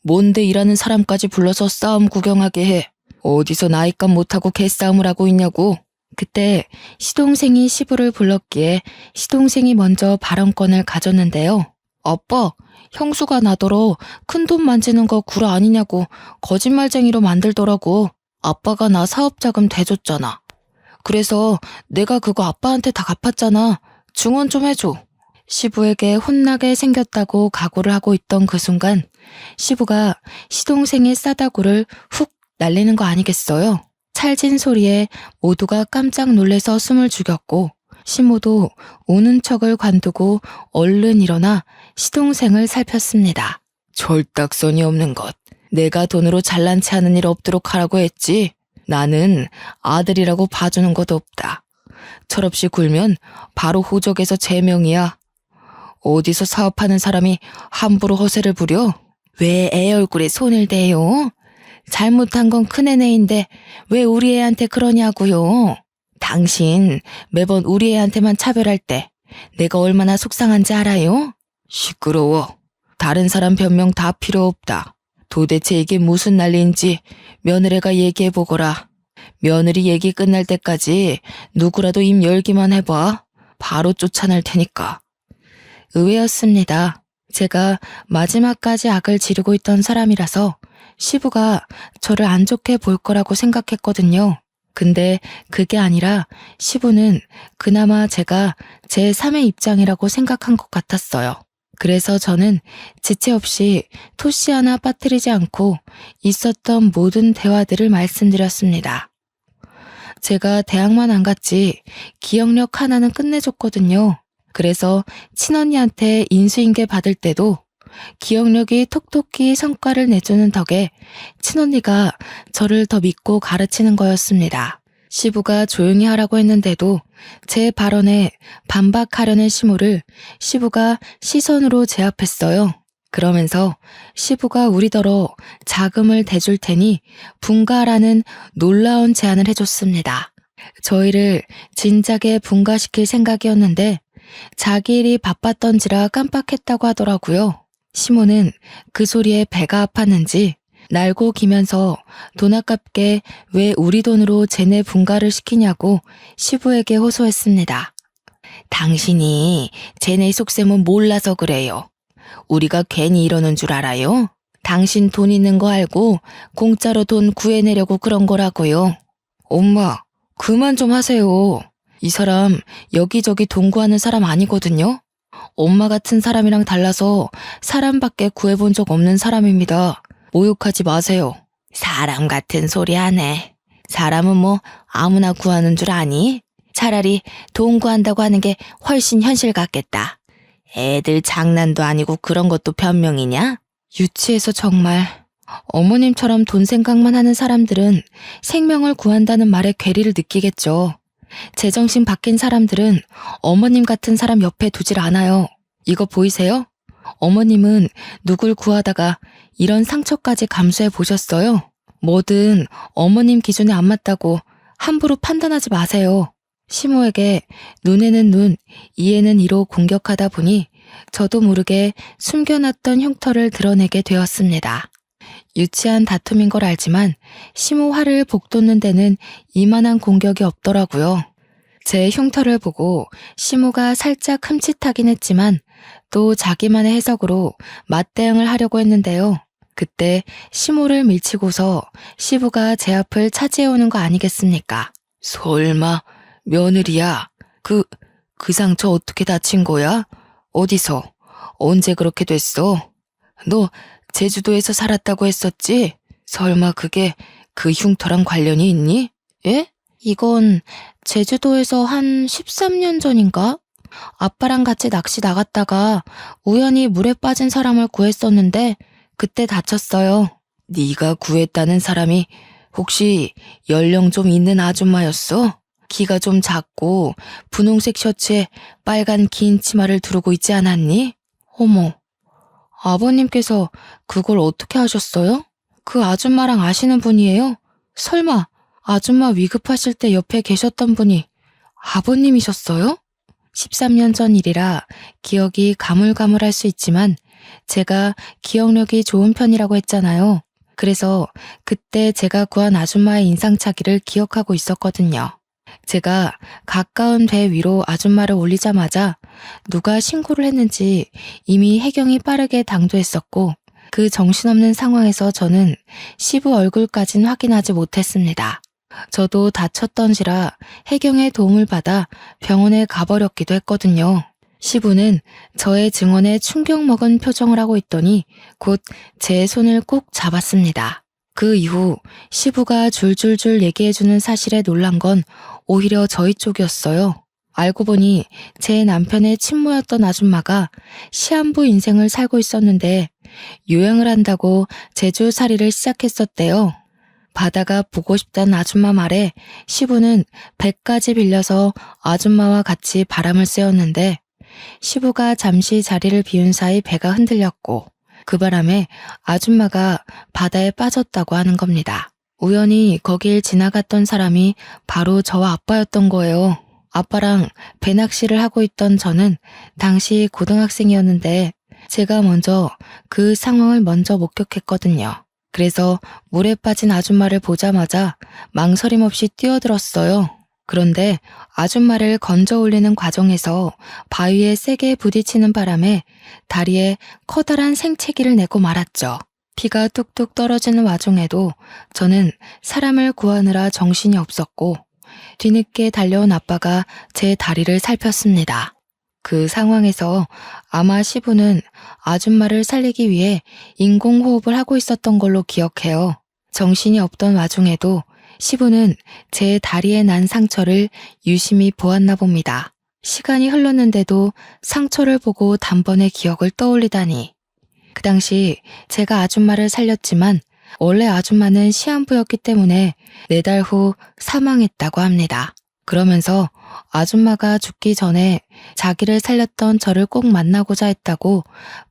뭔데 일하는 사람까지 불러서 싸움 구경하게 해? 어디서 나이값 못하고 개싸움을 하고 있냐고? 그때 시동생이 시부를 불렀기에 시동생이 먼저 발언권을 가졌는데요. 아빠, 형수가 나더러 큰돈 만지는 거 구라 아니냐고 거짓말쟁이로 만들더라고. 아빠가 나 사업자금 대줬잖아. 그래서 내가 그거 아빠한테 다 갚았잖아. 증언 좀 해줘. 시부에게 혼나게 생겼다고 각오를 하고 있던 그 순간 시부가 시동생의 싸다구를 훅 날리는 거 아니겠어요? 찰진 소리에 모두가 깜짝 놀래서 숨을 죽였고 시모도 우는 척을 관두고 얼른 일어나 시동생을 살폈습니다. 절딱선이 없는 것. 내가 돈으로 잘난 체 하는 일 없도록 하라고 했지. 나는 아들이라고 봐주는 것도 없다. 철없이 굴면 바로 호적에서 제명이야. 어디서 사업하는 사람이 함부로 허세를 부려? 왜 애 얼굴에 손을 대요? 잘못한 건 큰애네인데 왜 우리 애한테 그러냐고요? 당신 매번 우리 애한테만 차별할 때 내가 얼마나 속상한지 알아요? 시끄러워. 다른 사람 변명 다 필요 없다. 도대체 이게 무슨 난리인지 며느리가 얘기해보거라. 며느리 얘기 끝날 때까지 누구라도 입 열기만 해봐. 바로 쫓아낼 테니까. 의외였습니다. 제가 마지막까지 악을 지르고 있던 사람이라서 시부가 저를 안 좋게 볼 거라고 생각했거든요. 근데 그게 아니라 시부는 그나마 제가 제3의 입장이라고 생각한 것 같았어요. 그래서 저는 지체 없이 토시 하나 빠뜨리지 않고 있었던 모든 대화들을 말씀드렸습니다. 제가 대학만 안 갔지 기억력 하나는 끝내줬거든요. 그래서 친언니한테 인수인계 받을 때도 기억력이 톡톡히 성과를 내주는 덕에 친언니가 저를 더 믿고 가르치는 거였습니다. 시부가 조용히 하라고 했는데도 제 발언에 반박하려는 시모를 시부가 시선으로 제압했어요. 그러면서 시부가 우리더러 자금을 대줄 테니 분가라는 놀라운 제안을 해줬습니다. 저희를 진작에 분가시킬 생각이었는데 자기 일이 바빴던지라 깜빡했다고 하더라고요. 시모는 그 소리에 배가 아팠는지 날고 기면서 돈 아깝게 왜 우리 돈으로 쟤네 분가를 시키냐고 시부에게 호소했습니다. 당신이 쟤네 속셈은 몰라서 그래요. 우리가 괜히 이러는 줄 알아요? 당신 돈 있는 거 알고 공짜로 돈 구해내려고 그런 거라고요. 엄마, 그만 좀 하세요. 이 사람 여기저기 돈 구하는 사람 아니거든요. 엄마 같은 사람이랑 달라서 사람밖에 구해본 적 없는 사람입니다. 모욕하지 마세요. 사람 같은 소리 하네. 사람은 뭐 아무나 구하는 줄 아니? 차라리 돈 구한다고 하는 게 훨씬 현실 같겠다. 애들 장난도 아니고 그런 것도 변명이냐? 유치해서 정말. 어머님처럼 돈 생각만 하는 사람들은 생명을 구한다는 말에 괴리를 느끼겠죠. 제정신 바뀐 사람들은 어머님 같은 사람 옆에 두질 않아요. 이거 보이세요? 어머님은 누굴 구하다가 이런 상처까지 감수해 보셨어요? 뭐든 어머님 기준에 안 맞다고 함부로 판단하지 마세요. 시모에게 눈에는 눈, 이에는 이로 공격하다 보니 저도 모르게 숨겨놨던 흉터를 드러내게 되었습니다. 유치한 다툼인 걸 알지만 시모 화를 복돋는 데는 이만한 공격이 없더라고요. 제 흉터를 보고 시모가 살짝 흠칫하긴 했지만 또 자기만의 해석으로 맞대응을 하려고 했는데요. 그때 시모를 밀치고서 시부가 제 앞을 차지해오는 거 아니겠습니까? 설마 며느리야? 그 상처 어떻게 다친 거야? 어디서? 언제 그렇게 됐어? 너 제주도에서 살았다고 했었지? 설마 그게 그 흉터랑 관련이 있니? 예? 이건 제주도에서 한 13년 전인가? 아빠랑 같이 낚시 나갔다가 우연히 물에 빠진 사람을 구했었는데 그때 다쳤어요. 네가 구했다는 사람이 혹시 연령 좀 있는 아줌마였어? 키가 좀 작고 분홍색 셔츠에 빨간 긴 치마를 두르고 있지 않았니? 어머, 아버님께서 그걸 어떻게 하셨어요? 그 아줌마랑 아시는 분이에요? 설마 아줌마 위급하실 때 옆에 계셨던 분이 아버님이셨어요? 13년 전 일이라 기억이 가물가물할 수 있지만 제가 기억력이 좋은 편이라고 했잖아요. 그래서 그때 제가 구한 아줌마의 인상착의를 기억하고 있었거든요. 제가 가까운 배 위로 아줌마를 올리자마자 누가 신고를 했는지 이미 해경이 빠르게 당도했었고 그 정신없는 상황에서 저는 시부 얼굴까진 확인하지 못했습니다. 저도 다쳤던지라 해경의 도움을 받아 병원에 가버렸기도 했거든요. 시부는 저의 증언에 충격먹은 표정을 하고 있더니 곧 제 손을 꼭 잡았습니다. 그 이후 시부가 줄줄줄 얘기해주는 사실에 놀란 건 오히려 저희 쪽이었어요. 알고 보니 제 남편의 친모였던 아줌마가 시한부 인생을 살고 있었는데 요양을 한다고 제주살이를 시작했었대요. 바다가 보고 싶다는 아줌마 말에 시부는 배까지 빌려서 아줌마와 같이 바람을 쐬었는데 시부가 잠시 자리를 비운 사이 배가 흔들렸고 그 바람에 아줌마가 바다에 빠졌다고 하는 겁니다. 우연히 거길 지나갔던 사람이 바로 저와 아빠였던 거예요. 아빠랑 배낚시를 하고 있던 저는 당시 고등학생이었는데 제가 먼저 그 상황을 먼저 목격했거든요. 그래서 물에 빠진 아줌마를 보자마자 망설임 없이 뛰어들었어요. 그런데 아줌마를 건져 올리는 과정에서 바위에 세게 부딪히는 바람에 다리에 커다란 생채기를 내고 말았죠. 피가 뚝뚝 떨어지는 와중에도 저는 사람을 구하느라 정신이 없었고 뒤늦게 달려온 아빠가 제 다리를 살폈습니다. 그 상황에서 아마 시부는 아줌마를 살리기 위해 인공호흡을 하고 있었던 걸로 기억해요. 정신이 없던 와중에도 시부는 제 다리에 난 상처를 유심히 보았나 봅니다. 시간이 흘렀는데도 상처를 보고 단번에 기억을 떠올리다니. 그 당시 제가 아줌마를 살렸지만 원래 아줌마는 시한부였기 때문에 4달 후 사망했다고 합니다. 그러면서 아줌마가 죽기 전에 자기를 살렸던 저를 꼭 만나고자 했다고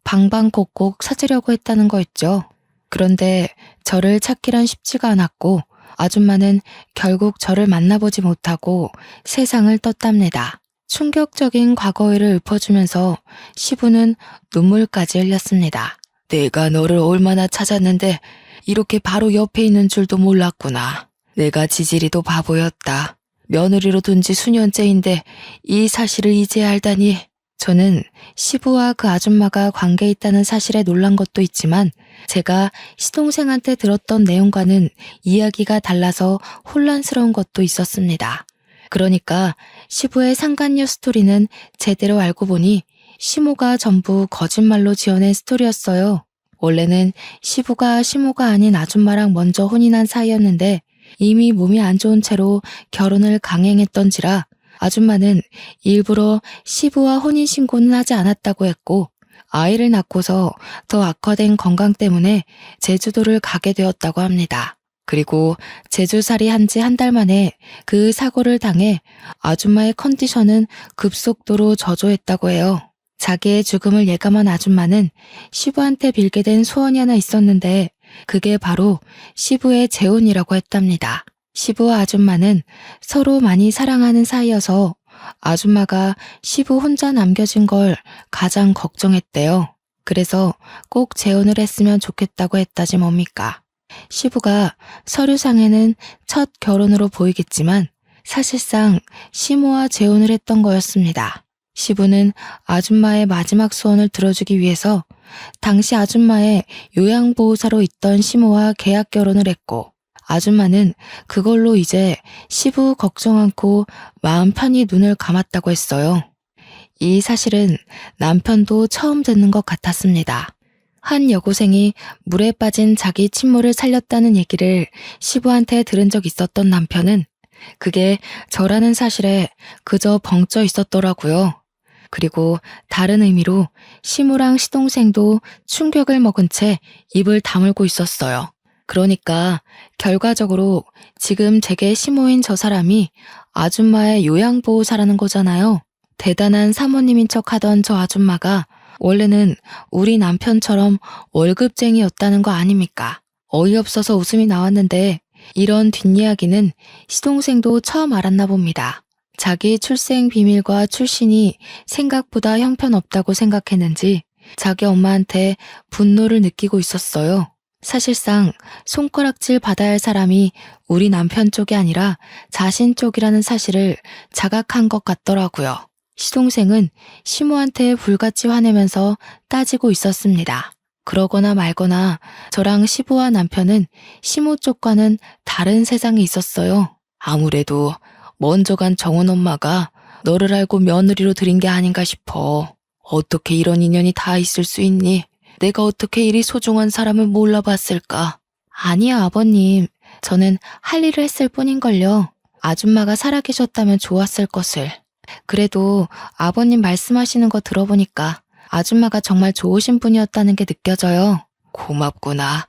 방방곡곡 찾으려고 했다는 거였죠. 그런데 저를 찾기란 쉽지가 않았고 아줌마는 결국 저를 만나보지 못하고 세상을 떴답니다. 충격적인 과거일을 읊어주면서 시부는 눈물까지 흘렸습니다. 내가 너를 얼마나 찾았는데 이렇게 바로 옆에 있는 줄도 몰랐구나. 내가 지질이도 바보였다. 며느리로 둔 지 수년째인데 이 사실을 이제 알다니. 저는 시부와 그 아줌마가 관계 있다는 사실에 놀란 것도 있지만 제가 시동생한테 들었던 내용과는 이야기가 달라서 혼란스러운 것도 있었습니다. 그러니까 시부의 상간녀 스토리는 제대로 알고 보니 시모가 전부 거짓말로 지어낸 스토리였어요. 원래는 시부가 시모가 아닌 아줌마랑 먼저 혼인한 사이였는데 이미 몸이 안 좋은 채로 결혼을 강행했던지라 아줌마는 일부러 시부와 혼인신고는 하지 않았다고 했고 아이를 낳고서 더 악화된 건강 때문에 제주도를 가게 되었다고 합니다. 그리고 제주살이 한 지 한 달 만에 그 사고를 당해 아줌마의 컨디션은 급속도로 저조했다고 해요. 자기의 죽음을 예감한 아줌마는 시부한테 빌게 된 소원이 하나 있었는데 그게 바로 시부의 재혼이라고 했답니다. 시부와 아줌마는 서로 많이 사랑하는 사이여서 아줌마가 시부 혼자 남겨진 걸 가장 걱정했대요. 그래서 꼭 재혼을 했으면 좋겠다고 했다지 뭡니까. 시부가 서류상에는 첫 결혼으로 보이겠지만 사실상 시모와 재혼을 했던 거였습니다. 시부는 아줌마의 마지막 소원을 들어주기 위해서 당시 아줌마의 요양보호사로 있던 시모와 계약 결혼을 했고 아줌마는 그걸로 이제 시부 걱정 않고 마음 편히 눈을 감았다고 했어요. 이 사실은 남편도 처음 듣는 것 같았습니다. 한 여고생이 물에 빠진 자기 친모를 살렸다는 얘기를 시부한테 들은 적 있었던 남편은 그게 저라는 사실에 그저 벙쪄 있었더라고요. 그리고 다른 의미로 시모랑 시동생도 충격을 먹은 채 입을 다물고 있었어요. 그러니까 결과적으로 지금 제게 시모인 저 사람이 아줌마의 요양보호사라는 거잖아요. 대단한 사모님인 척 하던 저 아줌마가 원래는 우리 남편처럼 월급쟁이였다는 거 아닙니까? 어이없어서 웃음이 나왔는데 이런 뒷이야기는 시동생도 처음 알았나 봅니다. 자기 출생 비밀과 출신이 생각보다 형편없다고 생각했는지 자기 엄마한테 분노를 느끼고 있었어요. 사실상 손가락질 받아야 할 사람이 우리 남편 쪽이 아니라 자신 쪽이라는 사실을 자각한 것 같더라고요. 시동생은 시모한테 불같이 화내면서 따지고 있었습니다. 그러거나 말거나 저랑 시부와 남편은 시모 쪽과는 다른 세상에 있었어요. 아무래도 먼저 간 정은 엄마가 너를 알고 며느리로 들인 게 아닌가 싶어. 어떻게 이런 인연이 다 있을 수 있니? 내가 어떻게 이리 소중한 사람을 몰라봤을까? 아니요, 아버님. 저는 할 일을 했을 뿐인걸요. 아줌마가 살아계셨다면 좋았을 것을. 그래도 아버님 말씀하시는 거 들어보니까 아줌마가 정말 좋으신 분이었다는 게 느껴져요. 고맙구나.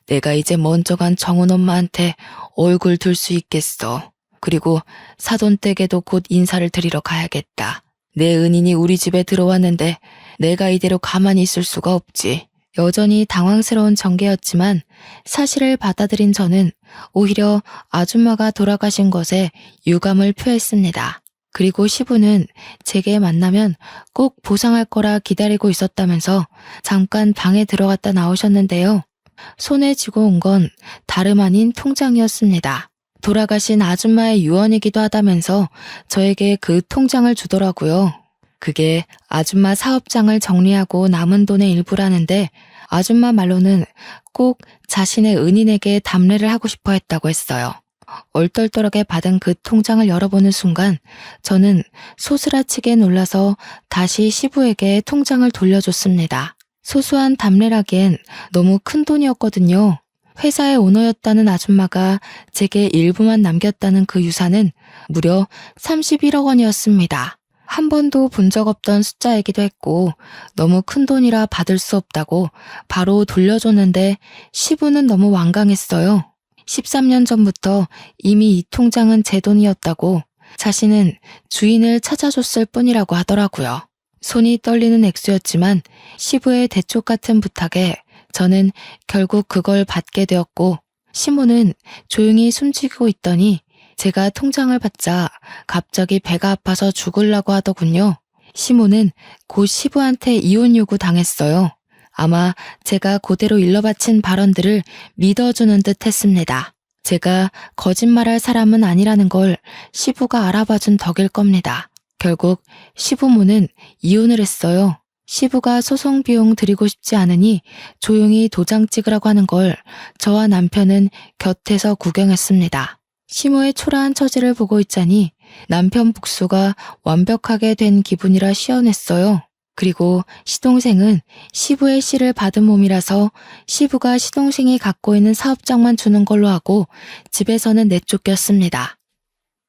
내가 이제 먼저 간 정은 엄마한테 얼굴 들 수 있겠어. 그리고 사돈댁에도 곧 인사를 드리러 가야겠다. 내 은인이 우리 집에 들어왔는데 내가 이대로 가만히 있을 수가 없지. 여전히 당황스러운 전개였지만 사실을 받아들인 저는 오히려 아줌마가 돌아가신 것에 유감을 표했습니다. 그리고 시부는 제게 만나면 꼭 보상할 거라 기다리고 있었다면서 잠깐 방에 들어갔다 나오셨는데요. 손에 쥐고 온 건 다름 아닌 통장이었습니다. 돌아가신 아줌마의 유언이기도 하다면서 저에게 그 통장을 주더라고요. 그게 아줌마 사업장을 정리하고 남은 돈의 일부라는데 아줌마 말로는 꼭 자신의 은인에게 답례를 하고 싶어 했다고 했어요. 얼떨떨하게 받은 그 통장을 열어보는 순간 저는 소스라치게 놀라서 다시 시부에게 통장을 돌려줬습니다. 소소한 답례라기엔 너무 큰 돈이었거든요. 회사의 오너였다는 아줌마가 제게 일부만 남겼다는 그 유산은 무려 31억 원이었습니다. 한 번도 본 적 없던 숫자이기도 했고 너무 큰 돈이라 받을 수 없다고 바로 돌려줬는데 시부는 너무 완강했어요. 13년 전부터 이미 이 통장은 제 돈이었다고 자신은 주인을 찾아줬을 뿐이라고 하더라고요. 손이 떨리는 액수였지만 시부의 대쪽 같은 부탁에 저는 결국 그걸 받게 되었고 시모는 조용히 숨지고 있더니 제가 통장을 받자 갑자기 배가 아파서 죽으려고 하더군요. 시모는 곧 시부한테 이혼 요구 당했어요. 아마 제가 그대로 일러바친 발언들을 믿어주는 듯 했습니다. 제가 거짓말할 사람은 아니라는 걸 시부가 알아봐준 덕일 겁니다. 결국 시부모는 이혼을 했어요. 시부가 소송 비용 드리고 싶지 않으니 조용히 도장 찍으라고 하는 걸 저와 남편은 곁에서 구경했습니다. 시모의 초라한 처지를 보고 있자니 남편 복수가 완벽하게 된 기분이라 시원했어요. 그리고 시동생은 시부의 씨를 받은 몸이라서 시부가 시동생이 갖고 있는 사업장만 주는 걸로 하고 집에서는 내쫓겼습니다.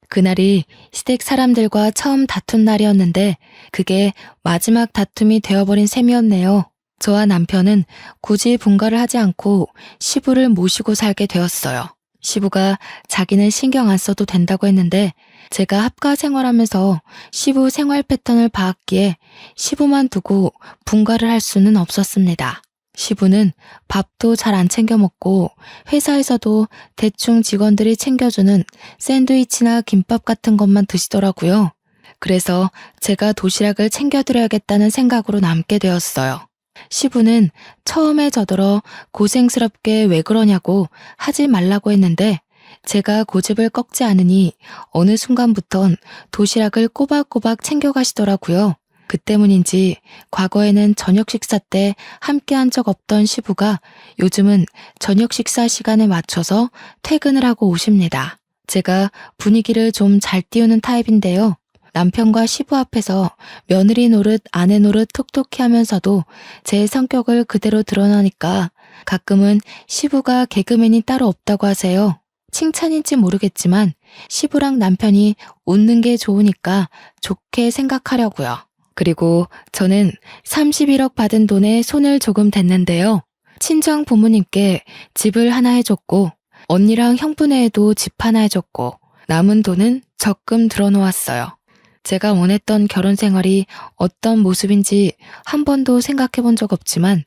그날이 시댁 사람들과 처음 다툰 날이었는데 그게 마지막 다툼이 되어버린 셈이었네요. 저와 남편은 굳이 분가를 하지 않고 시부를 모시고 살게 되었어요. 시부가 자기는 신경 안 써도 된다고 했는데 제가 합가 생활하면서 시부 생활 패턴을 봐왔기에 시부만 두고 분가를 할 수는 없었습니다. 시부는 밥도 잘 안 챙겨 먹고 회사에서도 대충 직원들이 챙겨주는 샌드위치나 김밥 같은 것만 드시더라고요. 그래서 제가 도시락을 챙겨드려야겠다는 생각으로 남게 되었어요. 시부는 처음에 저더러 고생스럽게 왜 그러냐고 하지 말라고 했는데 제가 고집을 꺾지 않으니 어느 순간부턴 도시락을 꼬박꼬박 챙겨가시더라고요. 그 때문인지 과거에는 저녁 식사 때 함께한 적 없던 시부가 요즘은 저녁 식사 시간에 맞춰서 퇴근을 하고 오십니다. 제가 분위기를 좀 잘 띄우는 타입인데요. 남편과 시부 앞에서 며느리 노릇 아내 노릇 톡톡히 하면서도 제 성격을 그대로 드러나니까 가끔은 시부가 개그맨이 따로 없다고 하세요. 칭찬인지 모르겠지만 시부랑 남편이 웃는 게 좋으니까 좋게 생각하려고요. 그리고 저는 31억 받은 돈에 손을 조금 댔는데요. 친정 부모님께 집을 하나 해줬고 언니랑 형부네에도 집 하나 해줬고 남은 돈은 적금 들어놓았어요. 제가 원했던 결혼 생활이 어떤 모습인지 한 번도 생각해 본 적 없지만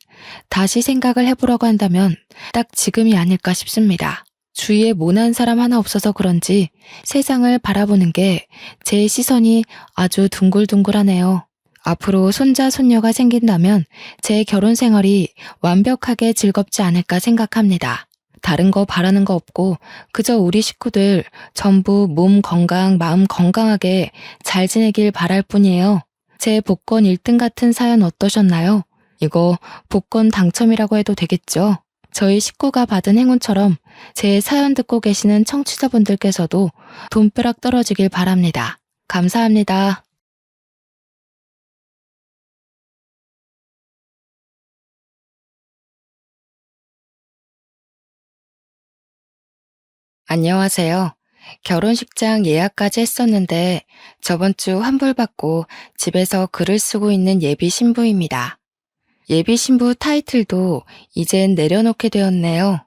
다시 생각을 해보려고 한다면 딱 지금이 아닐까 싶습니다. 주위에 모난 사람 하나 없어서 그런지 세상을 바라보는 게 제 시선이 아주 둥글둥글하네요. 앞으로 손자, 손녀가 생긴다면 제 결혼 생활이 완벽하게 즐겁지 않을까 생각합니다. 다른 거 바라는 거 없고 그저 우리 식구들 전부 몸 건강, 마음 건강하게 잘 지내길 바랄 뿐이에요. 제 복권 1등 같은 사연 어떠셨나요? 이거 복권 당첨이라고 해도 되겠죠? 저희 식구가 받은 행운처럼 제 사연 듣고 계시는 청취자분들께서도 돈벼락 떨어지길 바랍니다. 감사합니다. 안녕하세요. 결혼식장 예약까지 했었는데 저번 주 환불받고 집에서 글을 쓰고 있는 예비 신부입니다. 예비 신부 타이틀도 이젠 내려놓게 되었네요.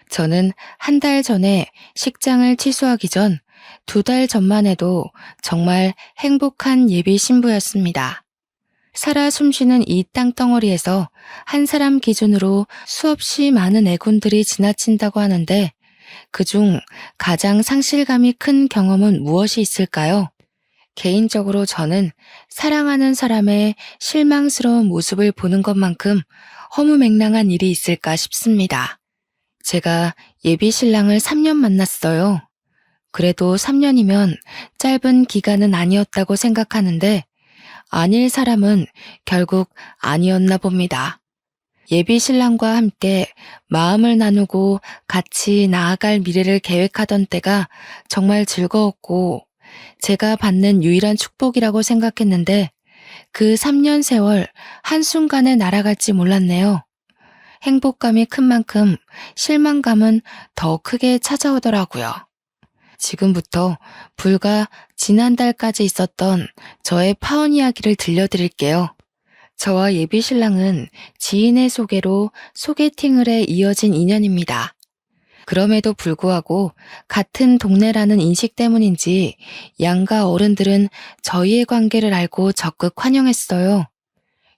저는 한 달 전에 식장을 취소하기 전 2달 전만 해도 정말 행복한 예비 신부였습니다. 살아 숨쉬는 이 땅덩어리에서 한 사람 기준으로 수없이 많은 애군들이 지나친다고 하는데 그중 가장 상실감이 큰 경험은 무엇이 있을까요? 개인적으로 저는 사랑하는 사람의 실망스러운 모습을 보는 것만큼 허무맹랑한 일이 있을까 싶습니다. 제가 예비 신랑을 3년 만났어요. 그래도 3년이면 짧은 기간은 아니었다고 생각하는데 아닐 사람은 결국 아니었나 봅니다. 예비 신랑과 함께 마음을 나누고 같이 나아갈 미래를 계획하던 때가 정말 즐거웠고 제가 받는 유일한 축복이라고 생각했는데 그 3년 세월 한순간에 날아갈지 몰랐네요. 행복감이 큰 만큼 실망감은 더 크게 찾아오더라고요. 지금부터 불과 지난달까지 있었던 저의 파혼 이야기를 들려드릴게요. 저와 예비 신랑은 지인의 소개로 소개팅을 해 이어진 인연입니다. 그럼에도 불구하고 같은 동네라는 인식 때문인지 양가 어른들은 저희의 관계를 알고 적극 환영했어요.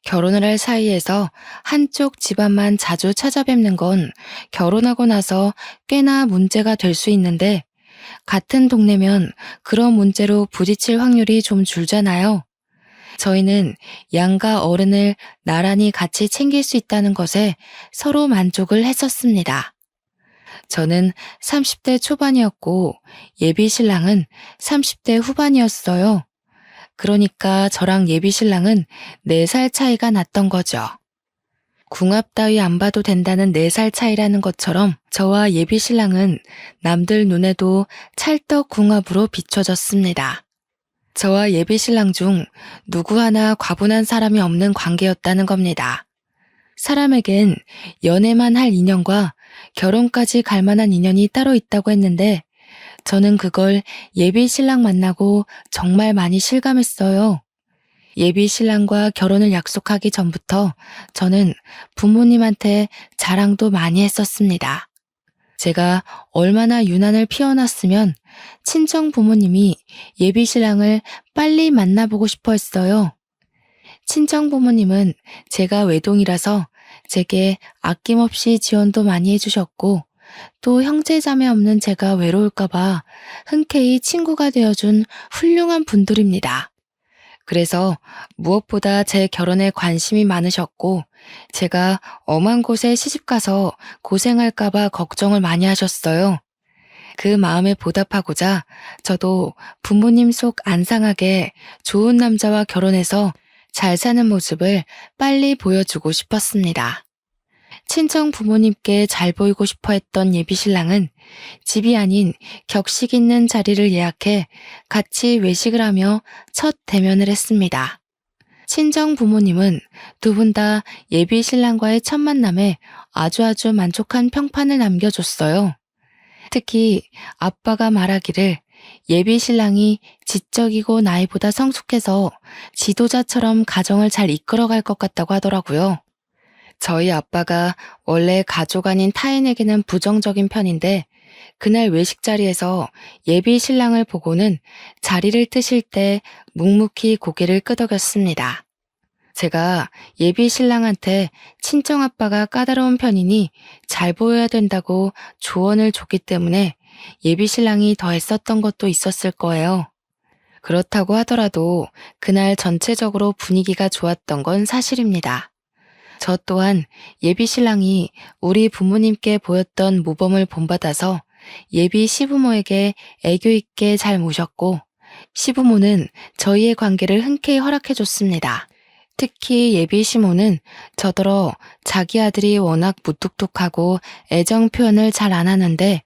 결혼을 할 사이에서 한쪽 집안만 자주 찾아뵙는 건 결혼하고 나서 꽤나 문제가 될 수 있는데 같은 동네면 그런 문제로 부딪힐 확률이 좀 줄잖아요. 저희는 양가 어른을 나란히 같이 챙길 수 있다는 것에 서로 만족을 했었습니다. 저는 30대 초반이었고 예비 신랑은 30대 후반이었어요. 그러니까 저랑 예비 신랑은 4살 차이가 났던 거죠. 궁합 따위 안 봐도 된다는 4살 차이라는 것처럼 저와 예비 신랑은 남들 눈에도 찰떡 궁합으로 비춰졌습니다. 저와 예비 신랑 중 누구 하나 과분한 사람이 없는 관계였다는 겁니다. 사람에겐 연애만 할 인연과 결혼까지 갈 만한 인연이 따로 있다고 했는데 저는 그걸 예비 신랑 만나고 정말 많이 실감했어요. 예비 신랑과 결혼을 약속하기 전부터 저는 부모님한테 자랑도 많이 했었습니다. 제가 얼마나 유난을 피워놨으면 친정 부모님이 예비 신랑을 빨리 만나보고 싶어 했어요. 친정 부모님은 제가 외동이라서 제게 아낌없이 지원도 많이 해주셨고 또 형제자매 없는 제가 외로울까봐 흔쾌히 친구가 되어준 훌륭한 분들입니다. 그래서 무엇보다 제 결혼에 관심이 많으셨고 제가 엄한 곳에 시집가서 고생할까봐 걱정을 많이 하셨어요. 그 마음에 보답하고자 저도 부모님 속 안 상하게 좋은 남자와 결혼해서 잘 사는 모습을 빨리 보여주고 싶었습니다. 친정 부모님께 잘 보이고 싶어 했던 예비 신랑은 집이 아닌 격식 있는 자리를 예약해 같이 외식을 하며 첫 대면을 했습니다. 친정 부모님은 두 분 다 예비 신랑과의 첫 만남에 아주 만족한 평판을 남겨줬어요. 특히 아빠가 말하기를 예비 신랑이 지적이고 나이보다 성숙해서 지도자처럼 가정을 잘 이끌어갈 것 같다고 하더라고요. 저희 아빠가 원래 가족 아닌 타인에게는 부정적인 편인데 그날 외식 자리에서 예비 신랑을 보고는 자리를 뜨실 때 묵묵히 고개를 끄덕였습니다. 제가 예비 신랑한테 친정아빠가 까다로운 편이니 잘 보여야 된다고 조언을 줬기 때문에 예비 신랑이 더 애썼던 것도 있었을 거예요. 그렇다고 하더라도 그날 전체적으로 분위기가 좋았던 건 사실입니다. 저 또한 예비 신랑이 우리 부모님께 보였던 모범을 본받아서 예비 시부모에게 애교 있게 잘 모셨고, 시부모는 저희의 관계를 흔쾌히 허락해줬습니다. 특히 예비 시모는 저더러 자기 아들이 워낙 무뚝뚝하고 애정 표현을 잘 안 하는데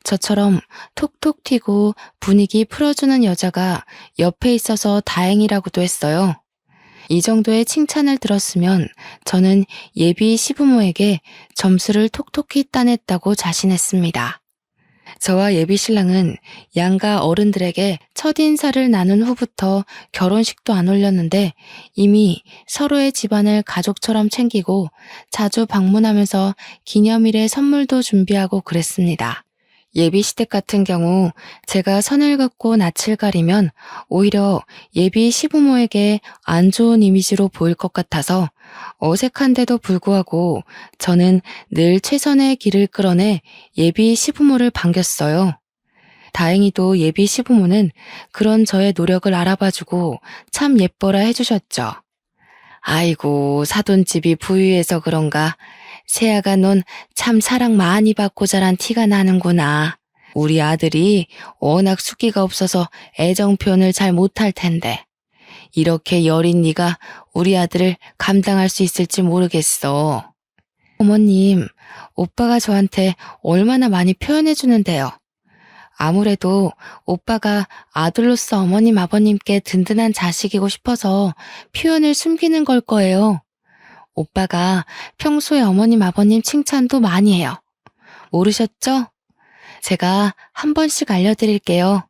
저처럼 톡톡 튀고 분위기 풀어주는 여자가 옆에 있어서 다행이라고도 했어요. 이 정도의 칭찬을 들었으면 저는 예비 시부모에게 점수를 톡톡히 따냈다고 자신했습니다. 저와 예비 신랑은 양가 어른들에게 첫인사를 나눈 후부터 결혼식도 안 올렸는데 이미 서로의 집안을 가족처럼 챙기고 자주 방문하면서 기념일에 선물도 준비하고 그랬습니다. 예비 시댁 같은 경우 제가 선을 긋고 낯을 가리면 오히려 예비 시부모에게 안 좋은 이미지로 보일 것 같아서 어색한데도 불구하고 저는 늘 최선의 길을 끌어내 예비 시부모를 반겼어요. 다행히도 예비 시부모는 그런 저의 노력을 알아봐주고 참 예뻐라 해주셨죠. 아이고, 사돈집이 부유해서 그런가. 새아가 넌 참 사랑 많이 받고 자란 티가 나는구나. 우리 아들이 워낙 숫기가 없어서 애정 표현을 잘 못할 텐데. 이렇게 여린 네가 우리 아들을 감당할 수 있을지 모르겠어. 어머님, 오빠가 저한테 얼마나 많이 표현해 주는데요. 아무래도 오빠가 아들로서 어머님 아버님께 든든한 자식이고 싶어서 표현을 숨기는 걸 거예요. 오빠가 평소에 어머님 아버님 칭찬도 많이 해요. 모르셨죠? 제가 한 번씩 알려드릴게요.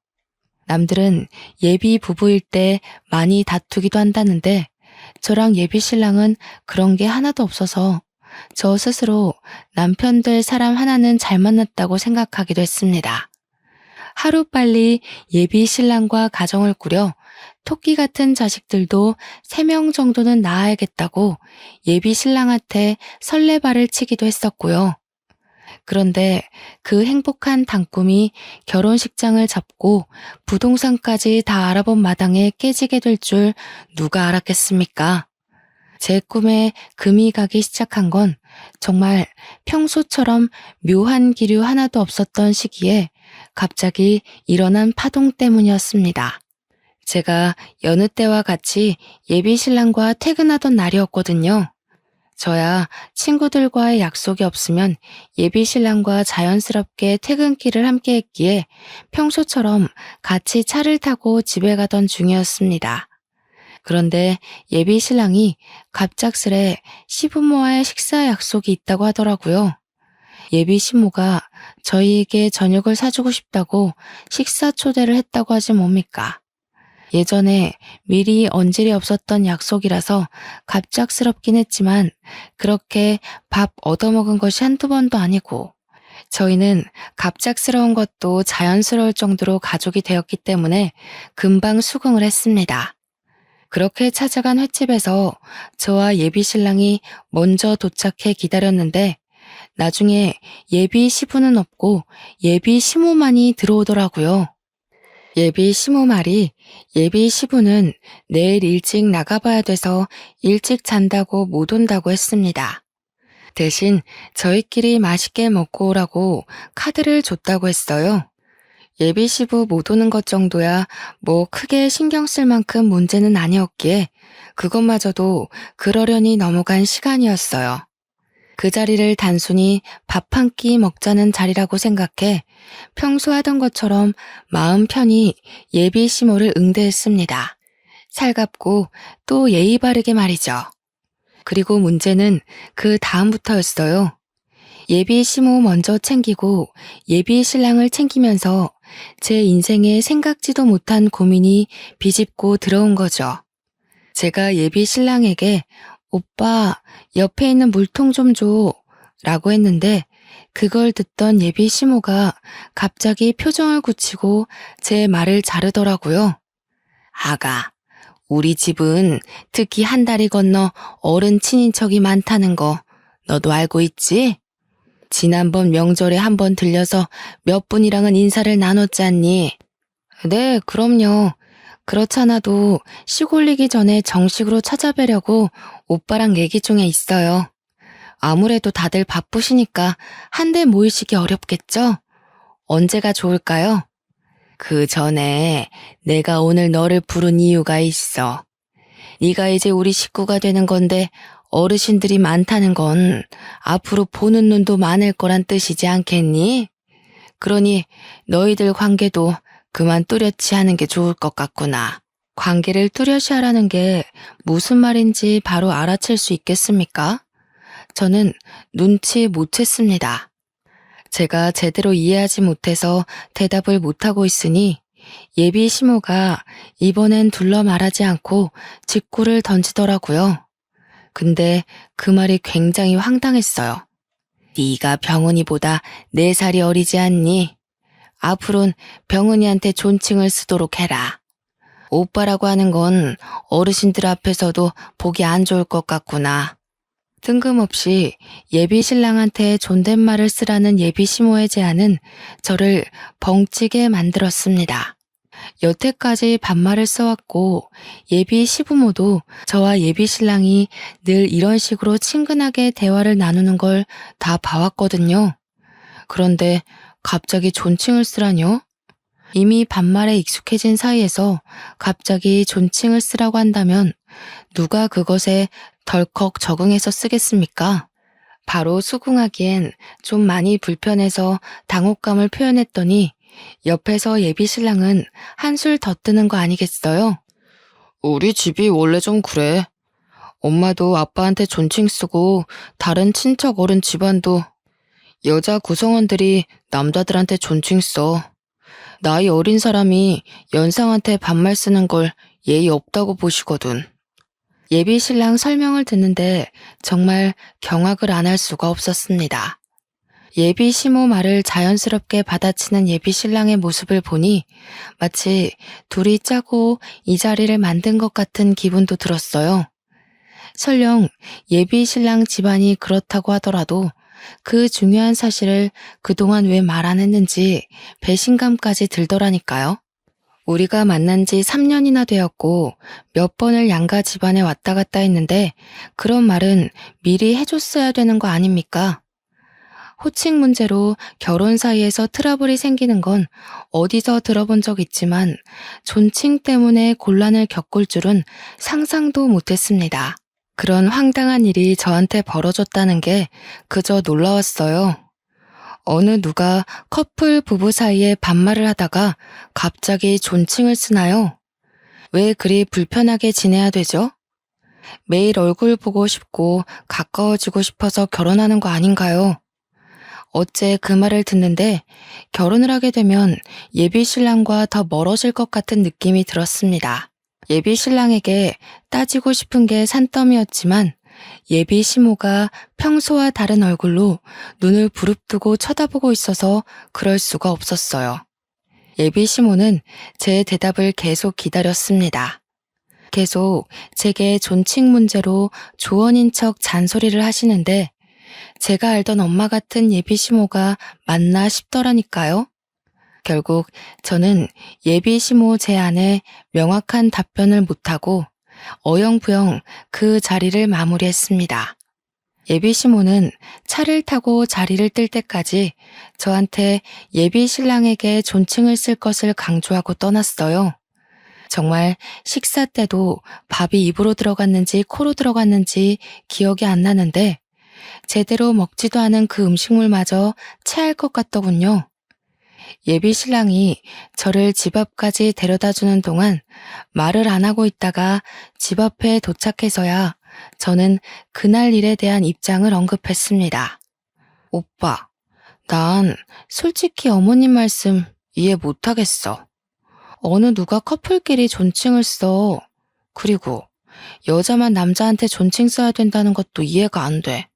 남들은 예비 부부일 때 많이 다투기도 한다는데 저랑 예비 신랑은 그런 게 하나도 없어서 저 스스로 남편 될 사람 하나는 잘 만났다고 생각하기도 했습니다. 하루빨리 예비 신랑과 가정을 꾸려 토끼 같은 자식들도 3명 정도는 낳아야겠다고 예비 신랑한테 설레발을 치기도 했었고요. 그런데 그 행복한 단꿈이 결혼식장을 잡고 부동산까지 다 알아본 마당에 깨지게 될 줄 누가 알았겠습니까? 제 꿈에 금이 가기 시작한 건 정말 평소처럼 묘한 기류 하나도 없었던 시기에 갑자기 일어난 파동 때문이었습니다. 제가 여느 때와 같이 예비 신랑과 퇴근하던 날이었거든요. 저야 친구들과의 약속이 없으면 예비 신랑과 자연스럽게 퇴근길을 함께 했기에 평소처럼 같이 차를 타고 집에 가던 중이었습니다. 그런데 예비 신랑이 갑작스레 시부모와의 식사 약속이 있다고 하더라고요. 예비 시모가 저희에게 저녁을 사주고 싶다고 식사 초대를 했다고 하지 뭡니까? 예전에 미리 언질이 없었던 약속이라서 갑작스럽긴 했지만 그렇게 밥 얻어먹은 것이 한두 번도 아니고 저희는 갑작스러운 것도 자연스러울 정도로 가족이 되었기 때문에 금방 수긍을 했습니다. 그렇게 찾아간 횟집에서 저와 예비 신랑이 먼저 도착해 기다렸는데 나중에 예비 시부는 없고 예비 시모만이 들어오더라고요. 예비 시모 말이 예비 시부는 내일 일찍 나가봐야 돼서 일찍 잔다고 못 온다고 했습니다. 대신 저희끼리 맛있게 먹고 오라고 카드를 줬다고 했어요. 예비 시부 못 오는 것 정도야 뭐 크게 신경 쓸 만큼 문제는 아니었기에 그것마저도 그러려니 넘어간 시간이었어요. 그 자리를 단순히 밥 한 끼 먹자는 자리라고 생각해 평소 하던 것처럼 마음 편히 예비 시모를 응대했습니다. 살갑고 또 예의 바르게 말이죠. 그리고 문제는 그 다음부터였어요. 예비 시모 먼저 챙기고 예비 신랑을 챙기면서 제 인생에 생각지도 못한 고민이 비집고 들어온 거죠. 제가 예비 신랑에게 오빠, 옆에 있는 물통 좀 줘 라고 했는데 그걸 듣던 예비 시모가 갑자기 표정을 굳히고 제 말을 자르더라고요. 아가, 우리 집은 특히 한 다리 건너 어른 친인척이 많다는 거 너도 알고 있지? 지난번 명절에 한번 들려서 몇 분이랑은 인사를 나눴잖니? 네, 그럼요. 그렇잖아도 시골리기 전에 정식으로 찾아뵈려고 오빠랑 얘기 중에 있어요. 아무래도 다들 바쁘시니까 한데 모이시기 어렵겠죠? 언제가 좋을까요? 그 전에 내가 오늘 너를 부른 이유가 있어. 네가 이제 우리 식구가 되는 건데 어르신들이 많다는 건 앞으로 보는 눈도 많을 거란 뜻이지 않겠니? 그러니 너희들 관계도 그만 뚜렷이 하는 게 좋을 것 같구나. 관계를 뚜렷이 하라는 게 무슨 말인지 바로 알아챌 수 있겠습니까? 저는 눈치 못 챘습니다. 제가 제대로 이해하지 못해서 대답을 못하고 있으니 예비 시모가 이번엔 둘러 말하지 않고 직구를 던지더라고요. 근데 그 말이 굉장히 황당했어요. 네가 병은이보다 4살이 어리지 않니? 앞으론 병은이한테 존칭을 쓰도록 해라. 오빠라고 하는 건 어르신들 앞에서도 보기 안 좋을 것 같구나. 뜬금없이 예비 신랑한테 존댓말을 쓰라는 예비 시모의 제안은 저를 벙찌게 만들었습니다. 여태까지 반말을 써왔고 예비 시부모도 저와 예비 신랑이 늘 이런 식으로 친근하게 대화를 나누는 걸 다 봐왔거든요. 그런데 갑자기 존칭을 쓰라뇨? 이미 반말에 익숙해진 사이에서 갑자기 존칭을 쓰라고 한다면 누가 그것에 덜컥 적응해서 쓰겠습니까? 바로 수긍하기엔 좀 많이 불편해서 당혹감을 표현했더니 옆에서 예비 신랑은 한술 더 뜨는 거 아니겠어요? 우리 집이 원래 좀 그래. 엄마도 아빠한테 존칭 쓰고 다른 친척 어른 집안도 여자 구성원들이 남자들한테 존칭 써. 나이 어린 사람이 연상한테 반말 쓰는 걸 예의 없다고 보시거든. 예비 신랑 설명을 듣는데 정말 경악을 안 할 수가 없었습니다. 예비 시모 말을 자연스럽게 받아치는 예비 신랑의 모습을 보니 마치 둘이 짜고 이 자리를 만든 것 같은 기분도 들었어요. 설령 예비 신랑 집안이 그렇다고 하더라도 그 중요한 사실을 그동안 왜 말 안 했는지 배신감까지 들더라니까요. 우리가 만난 지 3년이나 되었고 몇 번을 양가 집안에 왔다 갔다 했는데 그런 말은 미리 해줬어야 되는 거 아닙니까? 호칭 문제로 결혼 사이에서 트러블이 생기는 건 어디서 들어본 적 있지만 존칭 때문에 곤란을 겪을 줄은 상상도 못했습니다. 그런 황당한 일이 저한테 벌어졌다는 게 그저 놀라웠어요. 어느 누가 커플 부부 사이에 반말을 하다가 갑자기 존칭을 쓰나요? 왜 그리 불편하게 지내야 되죠? 매일 얼굴 보고 싶고 가까워지고 싶어서 결혼하는 거 아닌가요? 어째 그 말을 듣는데 결혼을 하게 되면 예비 신랑과 더 멀어질 것 같은 느낌이 들었습니다. 예비 신랑에게 따지고 싶은 게 산더미였지만 예비 시모가 평소와 다른 얼굴로 눈을 부릅뜨고 쳐다보고 있어서 그럴 수가 없었어요. 예비 시모는 제 대답을 계속 기다렸습니다. 계속 제게 존칭 문제로 조언인 척 잔소리를 하시는데 제가 알던 엄마 같은 예비 시모가 맞나 싶더라니까요. 결국 저는 예비 시모 제안에 명확한 답변을 못하고 어영부영 그 자리를 마무리했습니다. 예비 시모는 차를 타고 자리를 뜰 때까지 저한테 예비 신랑에게 존칭을 쓸 것을 강조하고 떠났어요. 정말 식사 때도 밥이 입으로 들어갔는지 코로 들어갔는지 기억이 안 나는데 제대로 먹지도 않은 그 음식물마저 체할 것 같더군요. 예비 신랑이 저를 집 앞까지 데려다주는 동안 말을 안 하고 있다가 집 앞에 도착해서야 저는 그날 일에 대한 입장을 언급했습니다. 오빠, 난 솔직히 어머님 말씀 이해 못하겠어. 어느 누가 커플끼리 존칭을 써. 그리고 여자만 남자한테 존칭 써야 된다는 것도 이해가 안 돼.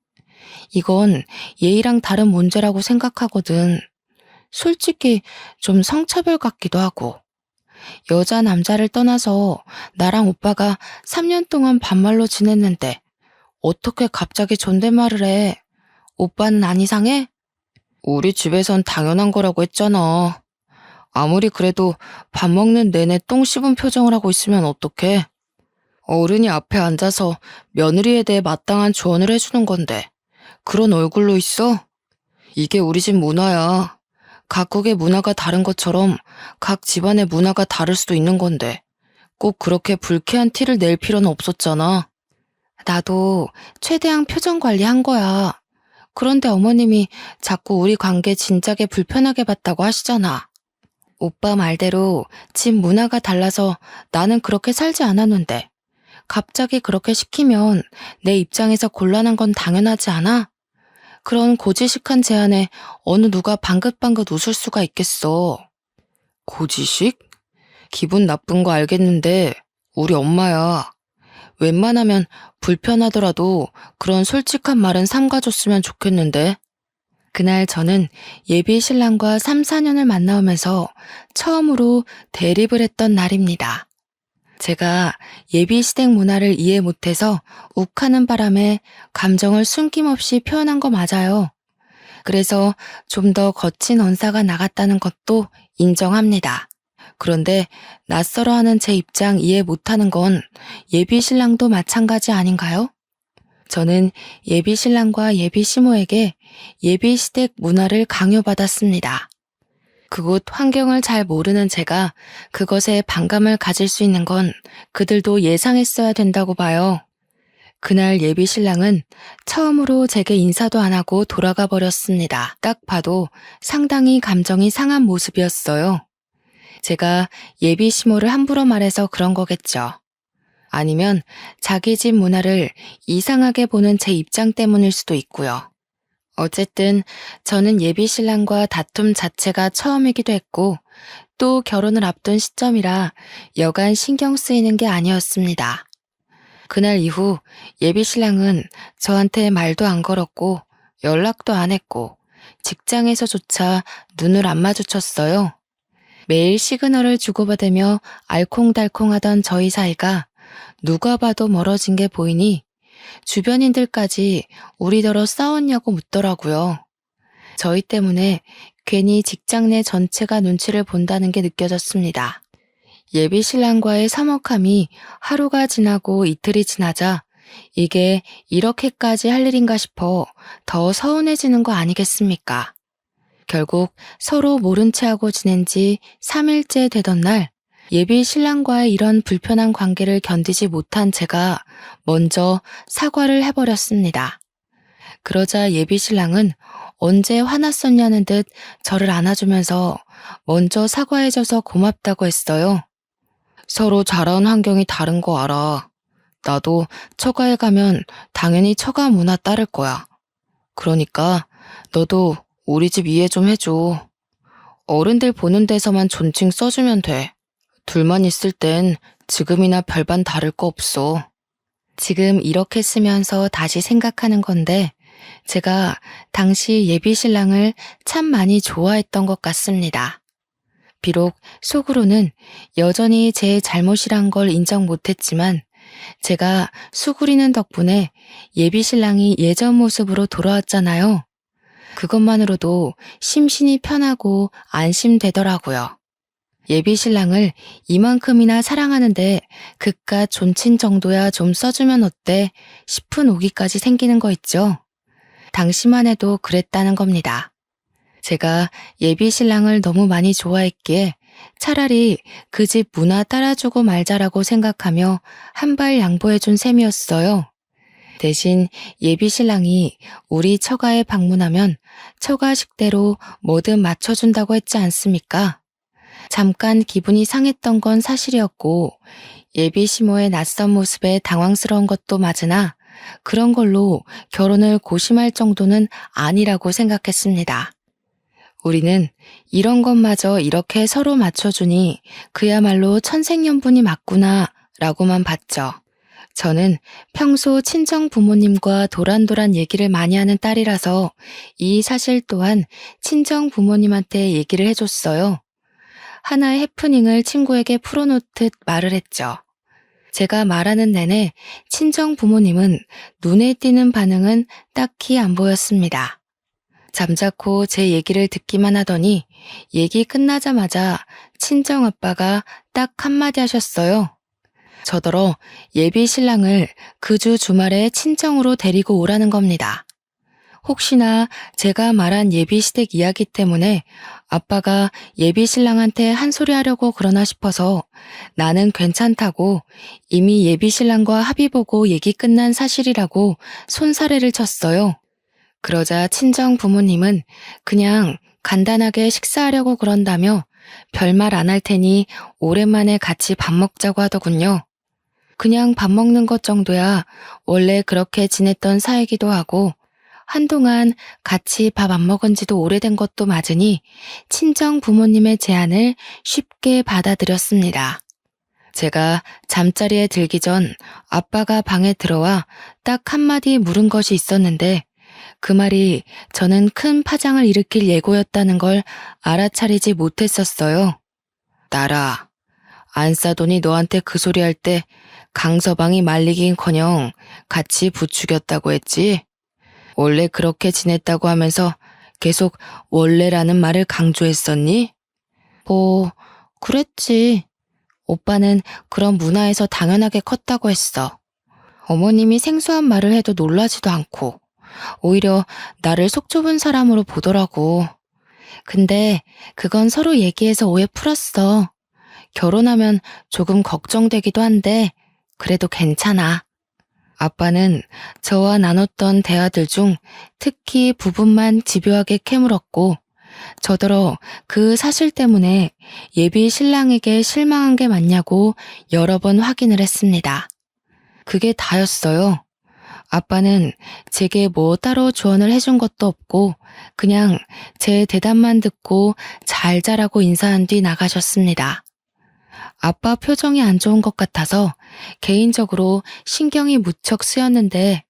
이건 예의랑 다른 문제라고 생각하거든. 솔직히 좀 성차별 같기도 하고. 여자 남자를 떠나서 나랑 오빠가 3년 동안 반말로 지냈는데 어떻게 갑자기 존댓말을 해? 오빠는 안 이상해? 우리 집에선 당연한 거라고 했잖아. 아무리 그래도 밥 먹는 내내 똥 씹은 표정을 하고 있으면 어떡해? 어른이 앞에 앉아서 며느리에 대해 마땅한 조언을 해주는 건데 그런 얼굴로 있어? 이게 우리 집 문화야. 각국의 문화가 다른 것처럼 각 집안의 문화가 다를 수도 있는 건데 꼭 그렇게 불쾌한 티를 낼 필요는 없었잖아. 나도 최대한 표정 관리한 거야. 그런데 어머님이 자꾸 우리 관계 진작에 불편하게 봤다고 하시잖아. 오빠 말대로 집 문화가 달라서 나는 그렇게 살지 않았는데 갑자기 그렇게 시키면 내 입장에서 곤란한 건 당연하지 않아? 그런 고지식한 제안에 어느 누가 방긋방긋 웃을 수가 있겠어. 고지식? 기분 나쁜 거 알겠는데 우리 엄마야. 웬만하면 불편하더라도 그런 솔직한 말은 삼가줬으면 좋겠는데. 그날 저는 예비 신랑과 3, 4년을 만나오면서 처음으로 대립을 했던 날입니다. 제가 예비 시댁 문화를 이해 못해서 욱하는 바람에 감정을 숨김없이 표현한 거 맞아요. 그래서 좀 더 거친 언사가 나갔다는 것도 인정합니다. 그런데 낯설어하는 제 입장 이해 못하는 건 예비 신랑도 마찬가지 아닌가요? 저는 예비 신랑과 예비 시모에게 예비 시댁 문화를 강요받았습니다. 그곳 환경을 잘 모르는 제가 그것에 반감을 가질 수 있는 건 그들도 예상했어야 된다고 봐요. 그날 예비 신랑은 처음으로 제게 인사도 안 하고 돌아가 버렸습니다. 딱 봐도 상당히 감정이 상한 모습이었어요. 제가 예비 시모를 함부로 말해서 그런 거겠죠. 아니면 자기 집 문화를 이상하게 보는 제 입장 때문일 수도 있고요. 어쨌든 저는 예비 신랑과 다툼 자체가 처음이기도 했고 또 결혼을 앞둔 시점이라 여간 신경 쓰이는 게 아니었습니다. 그날 이후 예비 신랑은 저한테 말도 안 걸었고 연락도 안 했고 직장에서조차 눈을 안 마주쳤어요. 매일 시그널을 주고받으며 알콩달콩하던 저희 사이가 누가 봐도 멀어진 게 보이니 주변인들까지 우리더러 싸웠냐고 묻더라고요. 저희 때문에 괜히 직장 내 전체가 눈치를 본다는 게 느껴졌습니다. 예비 신랑과의 서먹함이 하루가 지나고 이틀이 지나자 이게 이렇게까지 할 일인가 싶어 더 서운해지는 거 아니겠습니까? 결국 서로 모른 채 하고 지낸 지 3일째 되던 날 예비 신랑과의 이런 불편한 관계를 견디지 못한 제가 먼저 사과를 해버렸습니다. 그러자 예비 신랑은 언제 화났었냐는 듯 저를 안아주면서 먼저 사과해줘서 고맙다고 했어요. 서로 자라온 환경이 다른 거 알아. 나도 처가에 가면 당연히 처가 문화 따를 거야. 그러니까 너도 우리 집 이해 좀 해줘. 어른들 보는 데서만 존칭 써주면 돼. 둘만 있을 땐 지금이나 별반 다를 거 없어. 지금 이렇게 쓰면서 다시 생각하는 건데 제가 당시 예비 신랑을 참 많이 좋아했던 것 같습니다. 비록 속으로는 여전히 제 잘못이란 걸 인정 못했지만 제가 수구리는 덕분에 예비 신랑이 예전 모습으로 돌아왔잖아요. 그것만으로도 심신이 편하고 안심되더라고요. 예비 신랑을 이만큼이나 사랑하는데 그깟 존친 정도야 좀 써주면 어때 싶은 오기까지 생기는 거 있죠. 당시만 해도 그랬다는 겁니다. 제가 예비 신랑을 너무 많이 좋아했기에 차라리 그 집 문화 따라주고 말자라고 생각하며 한 발 양보해준 셈이었어요. 대신 예비 신랑이 우리 처가에 방문하면 처가 식대로 뭐든 맞춰준다고 했지 않습니까? 잠깐 기분이 상했던 건 사실이었고 예비 시모의 낯선 모습에 당황스러운 것도 맞으나 그런 걸로 결혼을 고심할 정도는 아니라고 생각했습니다. 우리는 이런 것마저 이렇게 서로 맞춰주니 그야말로 천생연분이 맞구나 라고만 봤죠. 저는 평소 친정 부모님과 도란도란 얘기를 많이 하는 딸이라서 이 사실 또한 친정 부모님한테 얘기를 해줬어요. 하나의 해프닝을 친구에게 풀어놓듯 말을 했죠. 제가 말하는 내내 친정 부모님은 눈에 띄는 반응은 딱히 안 보였습니다. 잠자코 제 얘기를 듣기만 하더니 얘기 끝나자마자 친정 아빠가 딱 한마디 하셨어요. 저더러 예비 신랑을 그 주 주말에 친정으로 데리고 오라는 겁니다. 혹시나 제가 말한 예비 시댁 이야기 때문에 아빠가 예비 신랑한테 한 소리 하려고 그러나 싶어서 나는 괜찮다고 이미 예비 신랑과 합의 보고 얘기 끝난 사실이라고 손사래를 쳤어요. 그러자 친정 부모님은 그냥 간단하게 식사하려고 그런다며 별말 안 할 테니 오랜만에 같이 밥 먹자고 하더군요. 그냥 밥 먹는 것 정도야 원래 그렇게 지냈던 사이기도 하고 한동안 같이 밥 안 먹은 지도 오래된 것도 맞으니 친정 부모님의 제안을 쉽게 받아들였습니다. 제가 잠자리에 들기 전 아빠가 방에 들어와 딱 한마디 물은 것이 있었는데 그 말이 저는 큰 파장을 일으킬 예고였다는 걸 알아차리지 못했었어요. 딸아, 안 싸더니 너한테 그 소리 할 때 강서방이 말리긴커녕 같이 부추겼다고 했지? 원래 그렇게 지냈다고 하면서 계속 원래라는 말을 강조했었니? 뭐, 그랬지. 오빠는 그런 문화에서 당연하게 컸다고 했어. 어머님이 생소한 말을 해도 놀라지도 않고 오히려 나를 속 좁은 사람으로 보더라고. 근데 그건 서로 얘기해서 오해 풀었어. 결혼하면 조금 걱정되기도 한데 그래도 괜찮아. 아빠는 저와 나눴던 대화들 중 특히 부분만 집요하게 캐물었고 저더러 그 사실 때문에 예비 신랑에게 실망한 게 맞냐고 여러 번 확인을 했습니다. 그게 다였어요. 아빠는 제게 뭐 따로 조언을 해준 것도 없고 그냥 제 대답만 듣고 잘 자라고 인사한 뒤 나가셨습니다. 아빠 표정이 안 좋은 것 같아서 개인적으로 신경이 무척 쓰였는데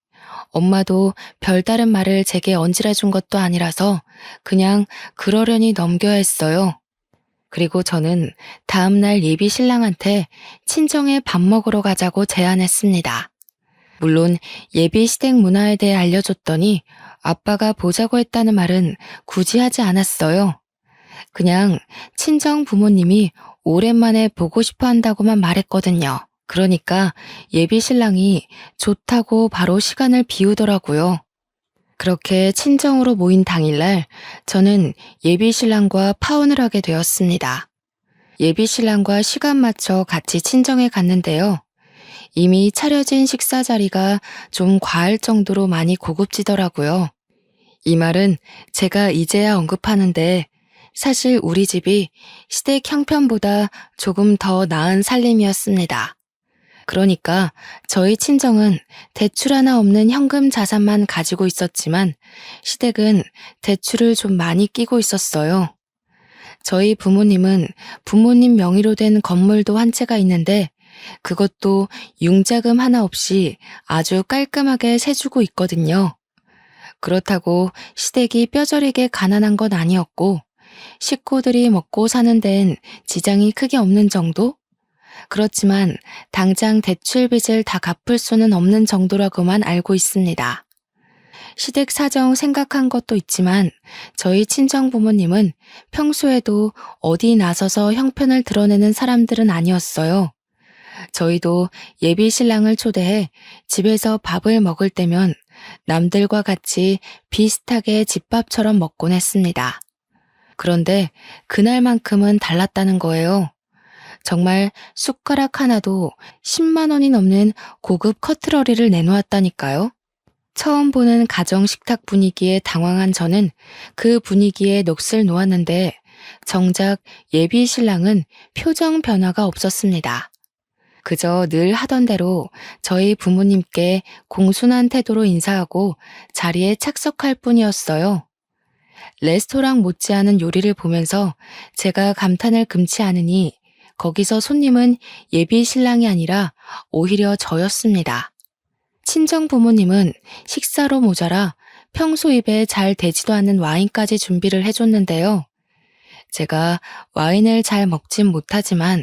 엄마도 별다른 말을 제게 얹으려 준 것도 아니라서 그냥 그러려니 넘겨야 했어요. 그리고 저는 다음날 예비 신랑한테 친정에 밥 먹으러 가자고 제안했습니다. 물론 예비 시댁 문화에 대해 알려줬더니 아빠가 보자고 했다는 말은 굳이 하지 않았어요. 그냥 친정 부모님이 오랜만에 보고 싶어 한다고만 말했거든요. 그러니까 예비 신랑이 좋다고 바로 시간을 비우더라고요. 그렇게 친정으로 모인 당일날 저는 예비 신랑과 파혼을 하게 되었습니다. 예비 신랑과 시간 맞춰 같이 친정에 갔는데요. 이미 차려진 식사 자리가 좀 과할 정도로 많이 고급지더라고요. 이 말은 제가 이제야 언급하는데 사실 우리 집이 시댁 형편보다 조금 더 나은 살림이었습니다. 그러니까 저희 친정은 대출 하나 없는 현금 자산만 가지고 있었지만 시댁은 대출을 좀 많이 끼고 있었어요. 저희 부모님은 부모님 명의로 된 건물도 한 채가 있는데 그것도 융자금 하나 없이 아주 깔끔하게 세주고 있거든요. 그렇다고 시댁이 뼈저리게 가난한 건 아니었고 식구들이 먹고 사는 데엔 지장이 크게 없는 정도? 그렇지만 당장 대출 빚을 다 갚을 수는 없는 정도라고만 알고 있습니다. 시댁 사정 생각한 것도 있지만 저희 친정 부모님은 평소에도 어디 나서서 형편을 드러내는 사람들은 아니었어요. 저희도 예비 신랑을 초대해 집에서 밥을 먹을 때면 남들과 같이 비슷하게 집밥처럼 먹곤 했습니다. 그런데 그날만큼은 달랐다는 거예요. 정말 숟가락 하나도 10만 원이 넘는 고급 커트러리를 내놓았다니까요. 처음 보는 가정 식탁 분위기에 당황한 저는 그 분위기에 넋을 놓았는데 정작 예비 신랑은 표정 변화가 없었습니다. 그저 늘 하던 대로 저희 부모님께 공손한 태도로 인사하고 자리에 착석할 뿐이었어요. 레스토랑 못지않은 요리를 보면서 제가 감탄을 금치 않으니 거기서 손님은 예비 신랑이 아니라 오히려 저였습니다. 친정 부모님은 식사로 모자라 평소 입에 잘 되지도 않는 와인까지 준비를 해줬는데요. 제가 와인을 잘 먹진 못하지만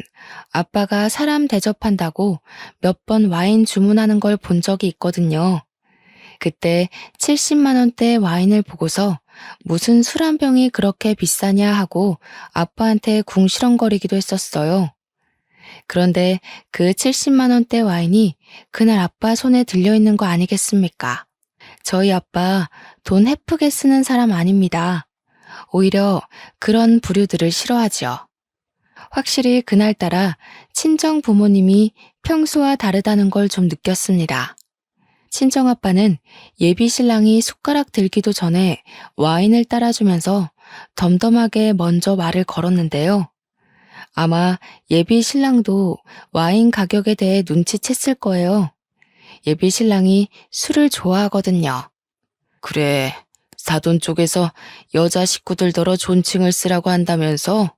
아빠가 사람 대접한다고 몇 번 와인 주문하는 걸 본 적이 있거든요. 그때 70만 원대 와인을 보고서 무슨 술 한 병이 그렇게 비싸냐 하고 아빠한테 궁시렁거리기도 했었어요. 그런데 그 70만 원대 와인이 그날 아빠 손에 들려있는 거 아니겠습니까? 저희 아빠 돈 헤프게 쓰는 사람 아닙니다. 오히려 그런 부류들을 싫어하지요. 확실히 그날따라 친정 부모님이 평소와 다르다는 걸 좀 느꼈습니다. 친정 아빠는 예비 신랑이 숟가락 들기도 전에 와인을 따라주면서 덤덤하게 먼저 말을 걸었는데요. 아마 예비 신랑도 와인 가격에 대해 눈치챘을 거예요. 예비 신랑이 술을 좋아하거든요. 그래, 사돈 쪽에서 여자 식구들더러 존칭을 쓰라고 한다면서?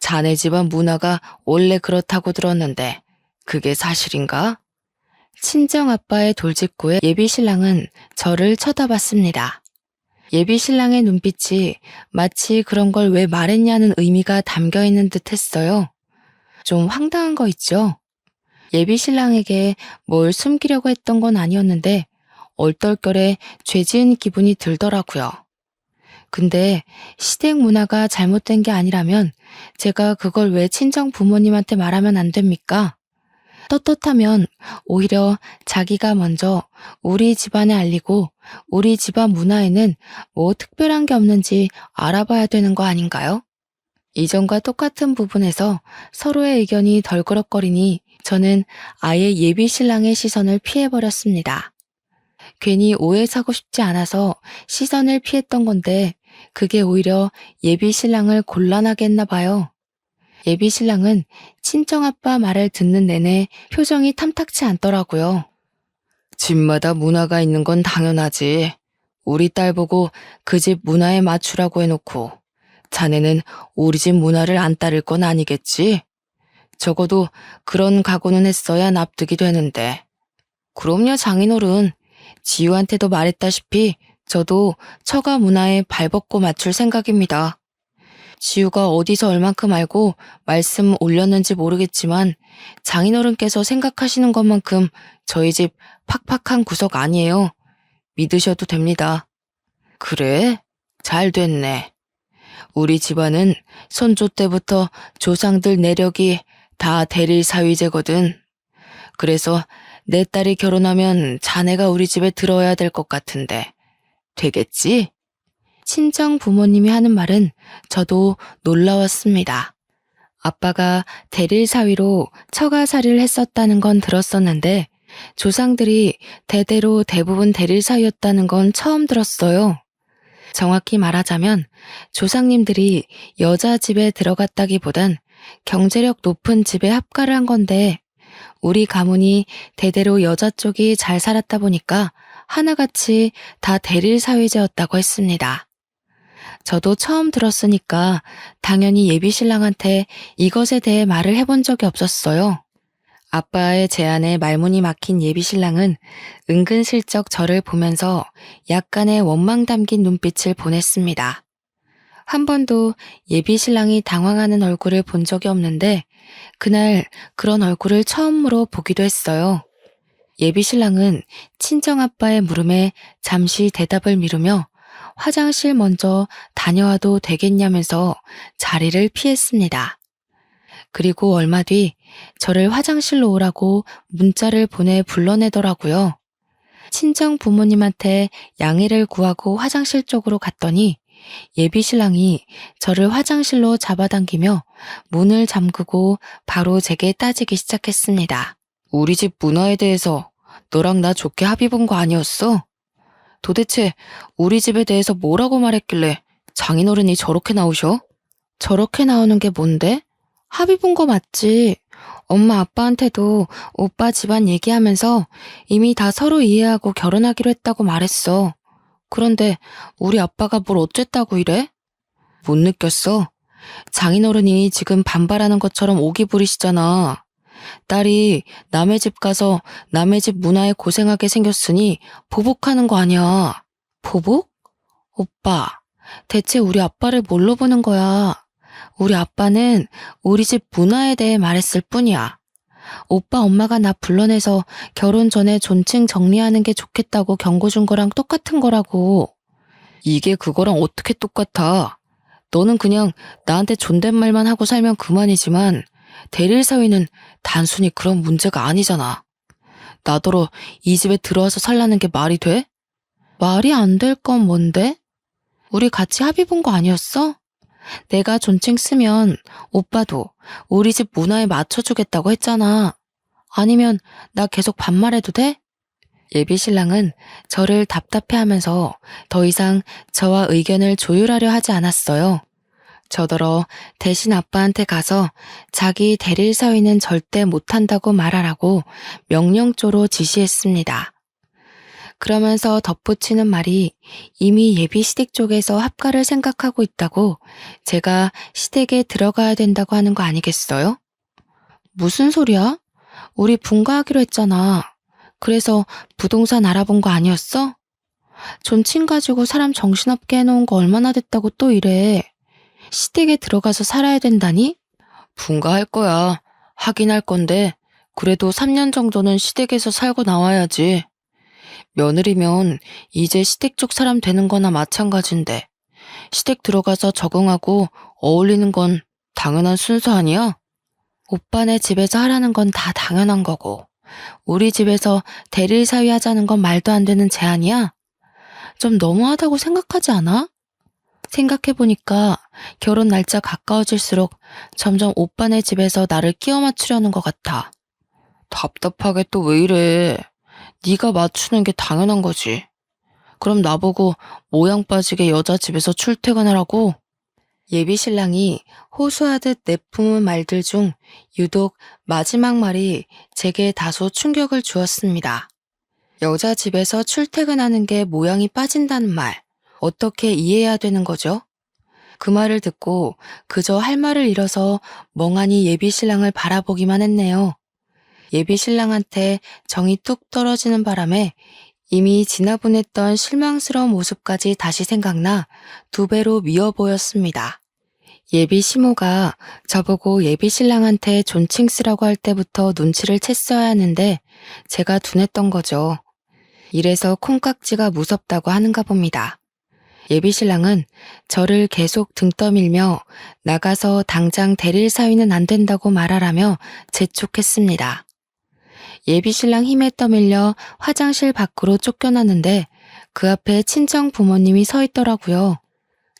자네 집안 문화가 원래 그렇다고 들었는데 그게 사실인가? 친정 아빠의 돌직구에 예비 신랑은 저를 쳐다봤습니다. 예비 신랑의 눈빛이 마치 그런 걸 왜 말했냐는 의미가 담겨 있는 듯 했어요. 좀 황당한 거 있죠? 예비 신랑에게 뭘 숨기려고 했던 건 아니었는데 얼떨결에 죄 지은 기분이 들더라고요. 근데 시댁 문화가 잘못된 게 아니라면 제가 그걸 왜 친정 부모님한테 말하면 안 됩니까? 떳떳하면 오히려 자기가 먼저 우리 집안에 알리고 우리 집안 문화에는 뭐 특별한 게 없는지 알아봐야 되는 거 아닌가요? 이전과 똑같은 부분에서 서로의 의견이 덜그럭거리니 저는 아예 예비 신랑의 시선을 피해버렸습니다. 괜히 오해 사고 싶지 않아서 시선을 피했던 건데 그게 오히려 예비 신랑을 곤란하게 했나 봐요. 예비 신랑은 친정아빠 말을 듣는 내내 표정이 탐탁치 않더라고요. 집마다 문화가 있는 건 당연하지. 우리 딸 보고 그 집 문화에 맞추라고 해놓고 자네는 우리 집 문화를 안 따를 건 아니겠지? 적어도 그런 각오는 했어야 납득이 되는데. 그럼요, 장인어른. 지우한테도 말했다시피 저도 처가 문화에 발벗고 맞출 생각입니다. 지우가 어디서 얼만큼 알고 말씀 올렸는지 모르겠지만 장인어른께서 생각하시는 것만큼 저희 집 팍팍한 구석 아니에요. 믿으셔도 됩니다. 그래? 잘 됐네. 우리 집안은 손조 때부터 조상들 내력이 다 대릴 사위제거든. 그래서 내 딸이 결혼하면 자네가 우리 집에 들어야 될 것 같은데 되겠지? 친정 부모님이 하는 말은 저도 놀라웠습니다. 아빠가 대릴 사위로 처가살이를 했었다는 건 들었었는데 조상들이 대대로 대부분 대릴 사위였다는 건 처음 들었어요. 정확히 말하자면 조상님들이 여자 집에 들어갔다기보단 경제력 높은 집에 합가를 한 건데 우리 가문이 대대로 여자 쪽이 잘 살았다 보니까 하나같이 다 대릴 사위제였다고 했습니다. 저도 처음 들었으니까 당연히 예비 신랑한테 이것에 대해 말을 해본 적이 없었어요. 아빠의 제안에 말문이 막힌 예비 신랑은 은근슬쩍 저를 보면서 약간의 원망 담긴 눈빛을 보냈습니다. 한 번도 예비 신랑이 당황하는 얼굴을 본 적이 없는데 그날 그런 얼굴을 처음으로 보기도 했어요. 예비 신랑은 친정아빠의 물음에 잠시 대답을 미루며 화장실 먼저 다녀와도 되겠냐면서 자리를 피했습니다. 그리고 얼마 뒤 저를 화장실로 오라고 문자를 보내 불러내더라고요. 친정 부모님한테 양해를 구하고 화장실 쪽으로 갔더니 예비 신랑이 저를 화장실로 잡아당기며 문을 잠그고 바로 제게 따지기 시작했습니다. 우리 집 문화에 대해서 너랑 나 좋게 합의 본 거 아니었어? 도대체 우리 집에 대해서 뭐라고 말했길래 장인어른이 저렇게 나오셔? 저렇게 나오는 게 뭔데? 합의 본 거 맞지? 엄마 아빠한테도 오빠 집안 얘기하면서 이미 다 서로 이해하고 결혼하기로 했다고 말했어. 그런데 우리 아빠가 뭘 어쨌다고 이래? 못 느꼈어? 장인어른이 지금 반발하는 것처럼 오기 부리시잖아. 딸이 남의 집 가서 남의 집 문화에 고생하게 생겼으니 보복하는 거 아니야. 보복? 오빠, 대체 우리 아빠를 뭘로 보는 거야? 우리 아빠는 우리 집 문화에 대해 말했을 뿐이야. 오빠 엄마가 나 불러내서 결혼 전에 존칭 정리하는 게 좋겠다고 경고 준 거랑 똑같은 거라고. 이게 그거랑 어떻게 똑같아? 너는 그냥 나한테 존댓말만 하고 살면 그만이지만 대릴 사위는 단순히 그런 문제가 아니잖아. 나더러 이 집에 들어와서 살라는 게 말이 돼? 말이 안 될 건 뭔데? 우리 같이 합의 본 거 아니었어? 내가 존칭 쓰면 오빠도 우리 집 문화에 맞춰주겠다고 했잖아. 아니면 나 계속 반말해도 돼? 예비 신랑은 저를 답답해하면서 더 이상 저와 의견을 조율하려 하지 않았어요. 저더러 대신 아빠한테 가서 자기 대릴 사위는 절대 못한다고 말하라고 명령조로 지시했습니다. 그러면서 덧붙이는 말이 이미 예비 시댁 쪽에서 합가를 생각하고 있다고 제가 시댁에 들어가야 된다고 하는 거 아니겠어요? 무슨 소리야? 우리 분가하기로 했잖아. 그래서 부동산 알아본 거 아니었어? 존칭 가지고 사람 정신없게 해놓은 거 얼마나 됐다고 또 이래. 시댁에 들어가서 살아야 된다니? 분가할 거야. 하긴 할 건데 그래도 3년 정도는 시댁에서 살고 나와야지. 며느리면 이제 시댁 쪽 사람 되는 거나 마찬가지인데 시댁 들어가서 적응하고 어울리는 건 당연한 순서 아니야? 오빠네 집에서 하라는 건 다 당연한 거고 우리 집에서 대릴 사위 하자는 건 말도 안 되는 제안이야? 좀 너무하다고 생각하지 않아? 생각해보니까 결혼 날짜 가까워질수록 점점 오빠네 집에서 나를 끼워 맞추려는 것 같아. 답답하게 또 왜 이래. 네가 맞추는 게 당연한 거지. 그럼 나보고 모양 빠지게 여자 집에서 출퇴근하라고? 예비 신랑이 호소하듯 내뿜은 말들 중 유독 마지막 말이 제게 다소 충격을 주었습니다. 여자 집에서 출퇴근하는 게 모양이 빠진다는 말, 어떻게 이해해야 되는 거죠? 그 말을 듣고 그저 할 말을 잃어서 멍하니 예비 신랑을 바라보기만 했네요. 예비 신랑한테 정이 뚝 떨어지는 바람에 이미 지나보냈던 실망스러운 모습까지 다시 생각나 2배로 미워 보였습니다. 예비 시모가 저보고 예비 신랑한테 존칭 쓰라고 할 때부터 눈치를 챘어야 하는데 제가 둔했던 거죠. 이래서 콩깍지가 무섭다고 하는가 봅니다. 예비 신랑은 저를 계속 등 떠밀며 나가서 당장 대릴 사위는 안 된다고 말하라며 재촉했습니다. 예비 신랑 힘에 떠밀려 화장실 밖으로 쫓겨났는데 그 앞에 친정 부모님이 서 있더라고요.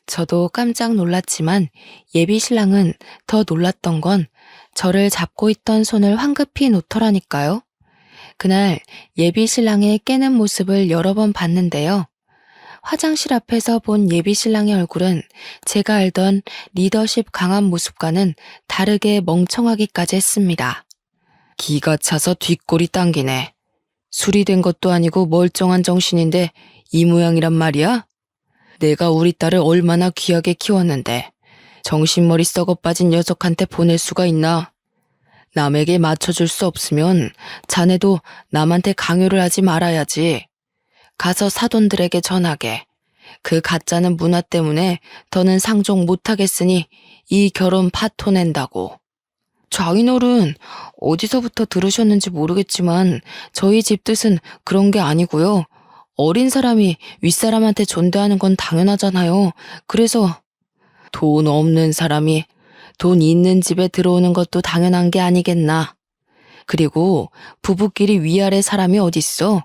저도 깜짝 놀랐지만 예비 신랑은 더 놀랐던 건 저를 잡고 있던 손을 황급히 놓더라니까요. 그날 예비 신랑의 깨는 모습을 여러 번 봤는데요. 화장실 앞에서 본 예비 신랑의 얼굴은 제가 알던 리더십 강한 모습과는 다르게 멍청하기까지 했습니다. 기가 차서 뒷골이 당기네. 술이 된 것도 아니고 멀쩡한 정신인데 이 모양이란 말이야? 내가 우리 딸을 얼마나 귀하게 키웠는데 정신머리 썩어 빠진 녀석한테 보낼 수가 있나? 남에게 맞춰줄 수 없으면 자네도 남한테 강요를 하지 말아야지. 가서 사돈들에게 전하게. 그 가짜는 문화 때문에 더는 상종 못하겠으니 이 결혼 파토낸다고. 장인어른, 어디서부터 들으셨는지 모르겠지만 저희 집 뜻은 그런 게 아니고요. 어린 사람이 윗사람한테 존대하는 건 당연하잖아요. 그래서 돈 없는 사람이 돈 있는 집에 들어오는 것도 당연한 게 아니겠나. 그리고 부부끼리 위아래 사람이 어딨어?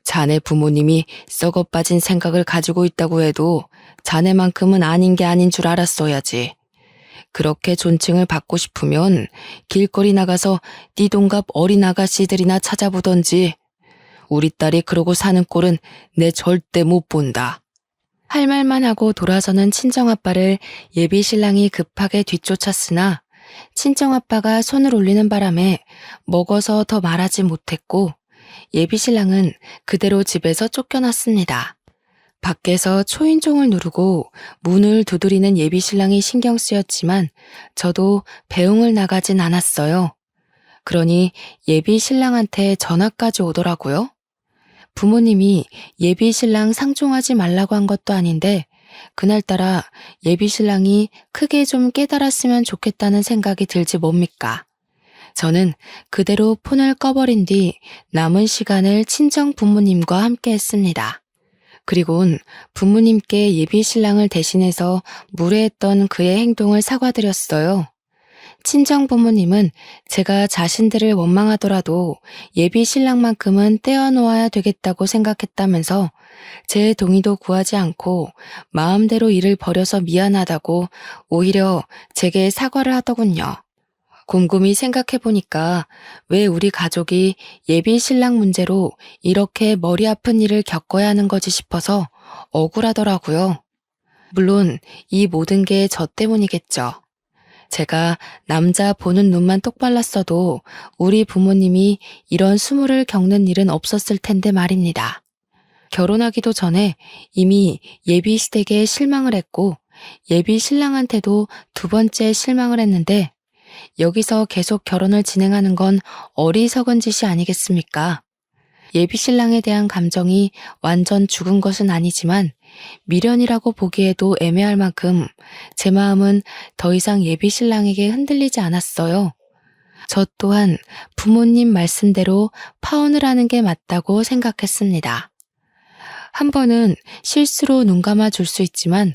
자네 부모님이 썩어 빠진 생각을 가지고 있다고 해도 자네만큼은 아닌 게 아닌 줄 알았어야지. 그렇게 존칭을 받고 싶으면 길거리 나가서 띠동갑 어린 아가씨들이나 찾아보던지. 우리 딸이 그러고 사는 꼴은 내 절대 못 본다. 할 말만 하고 돌아서는 친정아빠를 예비 신랑이 급하게 뒤쫓았으나 친정아빠가 손을 올리는 바람에 먹어서 더 말하지 못했고 예비 신랑은 그대로 집에서 쫓겨났습니다. 밖에서 초인종을 누르고 문을 두드리는 예비 신랑이 신경 쓰였지만 저도 배웅을 나가진 않았어요. 그러니 예비 신랑한테 전화까지 오더라고요. 부모님이 예비 신랑 상종하지 말라고 한 것도 아닌데 그날따라 예비 신랑이 크게 좀 깨달았으면 좋겠다는 생각이 들지 뭡니까? 저는 그대로 폰을 꺼버린 뒤 남은 시간을 친정 부모님과 함께 했습니다. 그리곤 부모님께 예비 신랑을 대신해서 무례했던 그의 행동을 사과드렸어요. 친정 부모님은 제가 자신들을 원망하더라도 예비 신랑만큼은 떼어놓아야 되겠다고 생각했다면서 제 동의도 구하지 않고 마음대로 일을 벌여서 미안하다고 오히려 제게 사과를 하더군요. 곰곰이 생각해보니까 왜 우리 가족이 예비 신랑 문제로 이렇게 머리 아픈 일을 겪어야 하는 거지 싶어서 억울하더라고요. 물론 이 모든 게 저 때문이겠죠. 제가 남자 보는 눈만 똑발랐어도 우리 부모님이 이런 수모를 겪는 일은 없었을 텐데 말입니다. 결혼하기도 전에 이미 예비 시댁에 실망을 했고 예비 신랑한테도 두 번째 실망을 했는데 여기서 계속 결혼을 진행하는 건 어리석은 짓이 아니겠습니까? 예비 신랑에 대한 감정이 완전 죽은 것은 아니지만 미련이라고 보기에도 애매할 만큼 제 마음은 더 이상 예비 신랑에게 흔들리지 않았어요. 저 또한 부모님 말씀대로 파혼을 하는 게 맞다고 생각했습니다. 한 번은 실수로 눈 감아 줄 수 있지만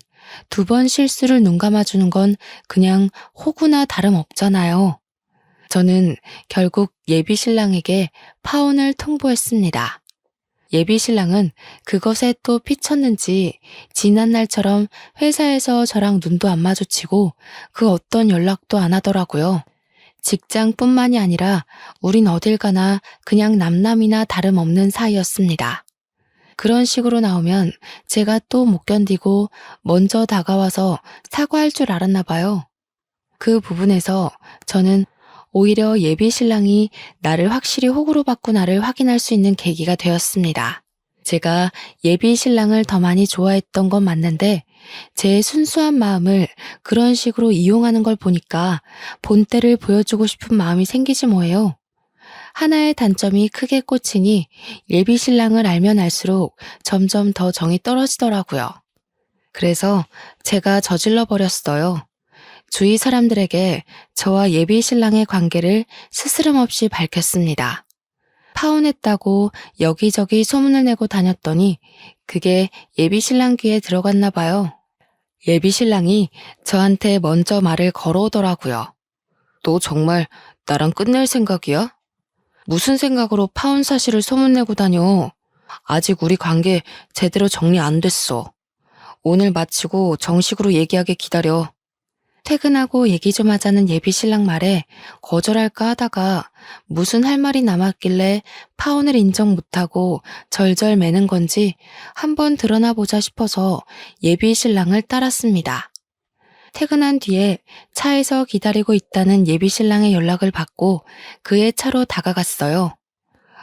두 번 실수를 눈 감아 주는 건 그냥 호구나 다름없잖아요. 저는 결국 예비 신랑에게 파혼을 통보했습니다. 예비 신랑은 그것에 또 피쳤는지 지난날처럼 회사에서 저랑 눈도 안 마주치고 그 어떤 연락도 안 하더라고요. 직장뿐만이 아니라 우린 어딜 가나 그냥 남남이나 다름없는 사이였습니다. 그런 식으로 나오면 제가 또 못 견디고 먼저 다가와서 사과할 줄 알았나 봐요. 그 부분에서 저는 오히려 예비 신랑이 나를 확실히 호구로 바꾸나를 확인할 수 있는 계기가 되었습니다. 제가 예비 신랑을 더 많이 좋아했던 건 맞는데 제 순수한 마음을 그런 식으로 이용하는 걸 보니까 본때를 보여주고 싶은 마음이 생기지 뭐예요. 하나의 단점이 크게 꽂히니 예비 신랑을 알면 알수록 점점 더 정이 떨어지더라고요. 그래서 제가 저질러 버렸어요. 주위 사람들에게 저와 예비 신랑의 관계를 스스럼 없이 밝혔습니다. 파혼했다고 여기저기 소문을 내고 다녔더니 그게 예비 신랑 귀에 들어갔나 봐요. 예비 신랑이 저한테 먼저 말을 걸어오더라고요. 너 정말 나랑 끝낼 생각이야? 무슨 생각으로 파혼 사실을 소문내고 다녀? 아직 우리 관계 제대로 정리 안 됐어. 오늘 마치고 정식으로 얘기하게 기다려. 퇴근하고 얘기 좀 하자는 예비 신랑 말에 거절할까 하다가 무슨 할 말이 남았길래 파혼을 인정 못하고 절절 매는 건지 한번 드러나 보자 싶어서 예비 신랑을 따랐습니다. 퇴근한 뒤에 차에서 기다리고 있다는 예비 신랑의 연락을 받고 그의 차로 다가갔어요.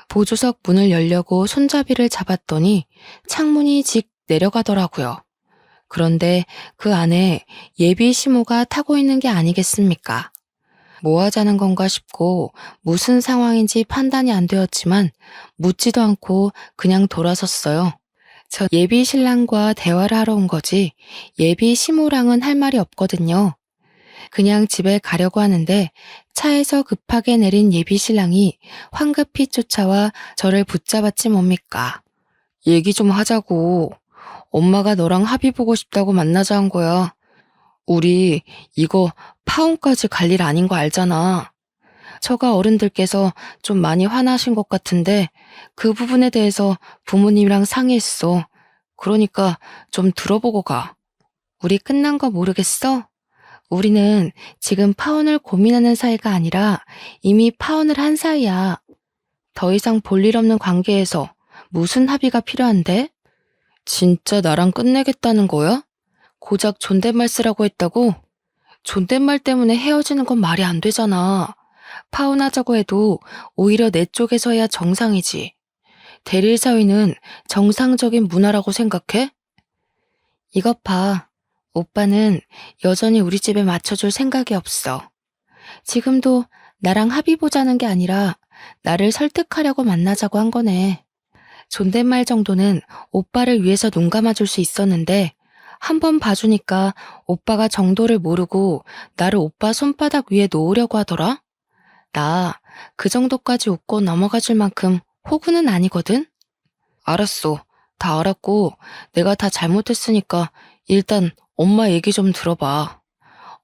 보조석 문을 열려고 손잡이를 잡았더니 창문이 직 내려가더라고요. 그런데 그 안에 예비 시모가 타고 있는 게 아니겠습니까? 뭐 하자는 건가 싶고 무슨 상황인지 판단이 안 되었지만 묻지도 않고 그냥 돌아섰어요. 저 예비 신랑과 대화를 하러 온 거지 예비 시모랑은 할 말이 없거든요. 그냥 집에 가려고 하는데 차에서 급하게 내린 예비 신랑이 황급히 쫓아와 저를 붙잡았지 뭡니까? 얘기 좀 하자고. 엄마가 너랑 합의 보고 싶다고 만나자 한 거야. 우리 이거 파혼까지 갈 일 아닌 거 알잖아. 처가 어른들께서 좀 많이 화나신 것 같은데 그 부분에 대해서 부모님이랑 상의했어. 그러니까 좀 들어보고 가. 우리 끝난 거 모르겠어? 우리는 지금 파혼을 고민하는 사이가 아니라 이미 파혼을 한 사이야. 더 이상 볼 일 없는 관계에서 무슨 합의가 필요한데? 진짜 나랑 끝내겠다는 거야? 고작 존댓말 쓰라고 했다고? 존댓말 때문에 헤어지는 건 말이 안 되잖아. 파혼하자고 해도 오히려 내 쪽에서 해야 정상이지. 대릴 사위는 정상적인 문화라고 생각해? 이것 봐. 오빠는 여전히 우리 집에 맞춰줄 생각이 없어. 지금도 나랑 합의 보자는 게 아니라 나를 설득하려고 만나자고 한 거네. 존댓말 정도는 오빠를 위해서 눈 감아줄 수 있었는데 한 번 봐주니까 오빠가 정도를 모르고 나를 오빠 손바닥 위에 놓으려고 하더라? 나 그 정도까지 웃고 넘어가 줄 만큼 호구는 아니거든? 알았어. 다 알았고 내가 다 잘못했으니까 일단 엄마 얘기 좀 들어봐.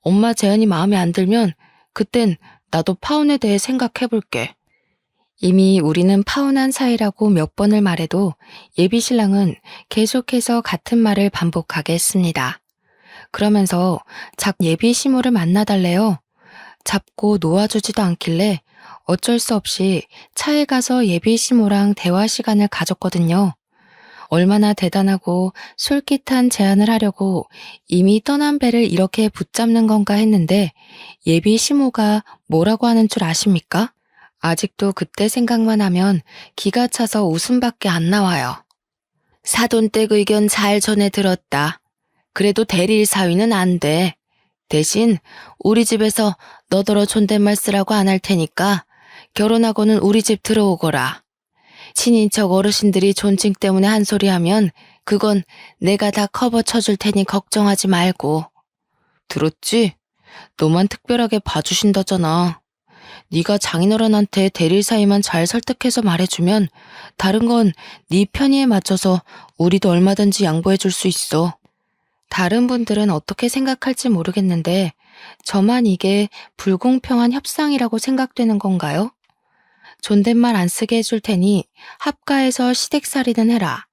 엄마 제안이 마음에 안 들면 그땐 나도 파혼에 대해 생각해볼게. 이미 우리는 파혼한 사이라고 몇 번을 말해도 예비신랑은 계속해서 같은 말을 반복하게 했습니다. 그러면서 예비시모를 만나달래요. 잡고 놓아주지도 않길래 어쩔 수 없이 차에 가서 예비시모랑 대화 시간을 가졌거든요. 얼마나 대단하고 솔깃한 제안을 하려고 이미 떠난 배를 이렇게 붙잡는 건가 했는데 예비시모가 뭐라고 하는 줄 아십니까? 아직도 그때 생각만 하면 기가 차서 웃음밖에 안 나와요. 사돈댁 의견 잘 전해 들었다. 그래도 대리일 사위는 안 돼. 대신 우리 집에서 너더러 존댓말 쓰라고 안 할 테니까 결혼하고는 우리 집 들어오거라. 친인척 어르신들이 존칭 때문에 한 소리 하면 그건 내가 다 커버 쳐줄 테니 걱정하지 말고. 들었지? 너만 특별하게 봐주신다잖아. 네가 장인어른한테 대릴 사이만 잘 설득해서 말해주면 다른 건 네 편의에 맞춰서 우리도 얼마든지 양보해줄 수 있어. 다른 분들은 어떻게 생각할지 모르겠는데 저만 이게 불공평한 협상이라고 생각되는 건가요? 존댓말 안 쓰게 해줄 테니 합가해서 시댁살이든 해라.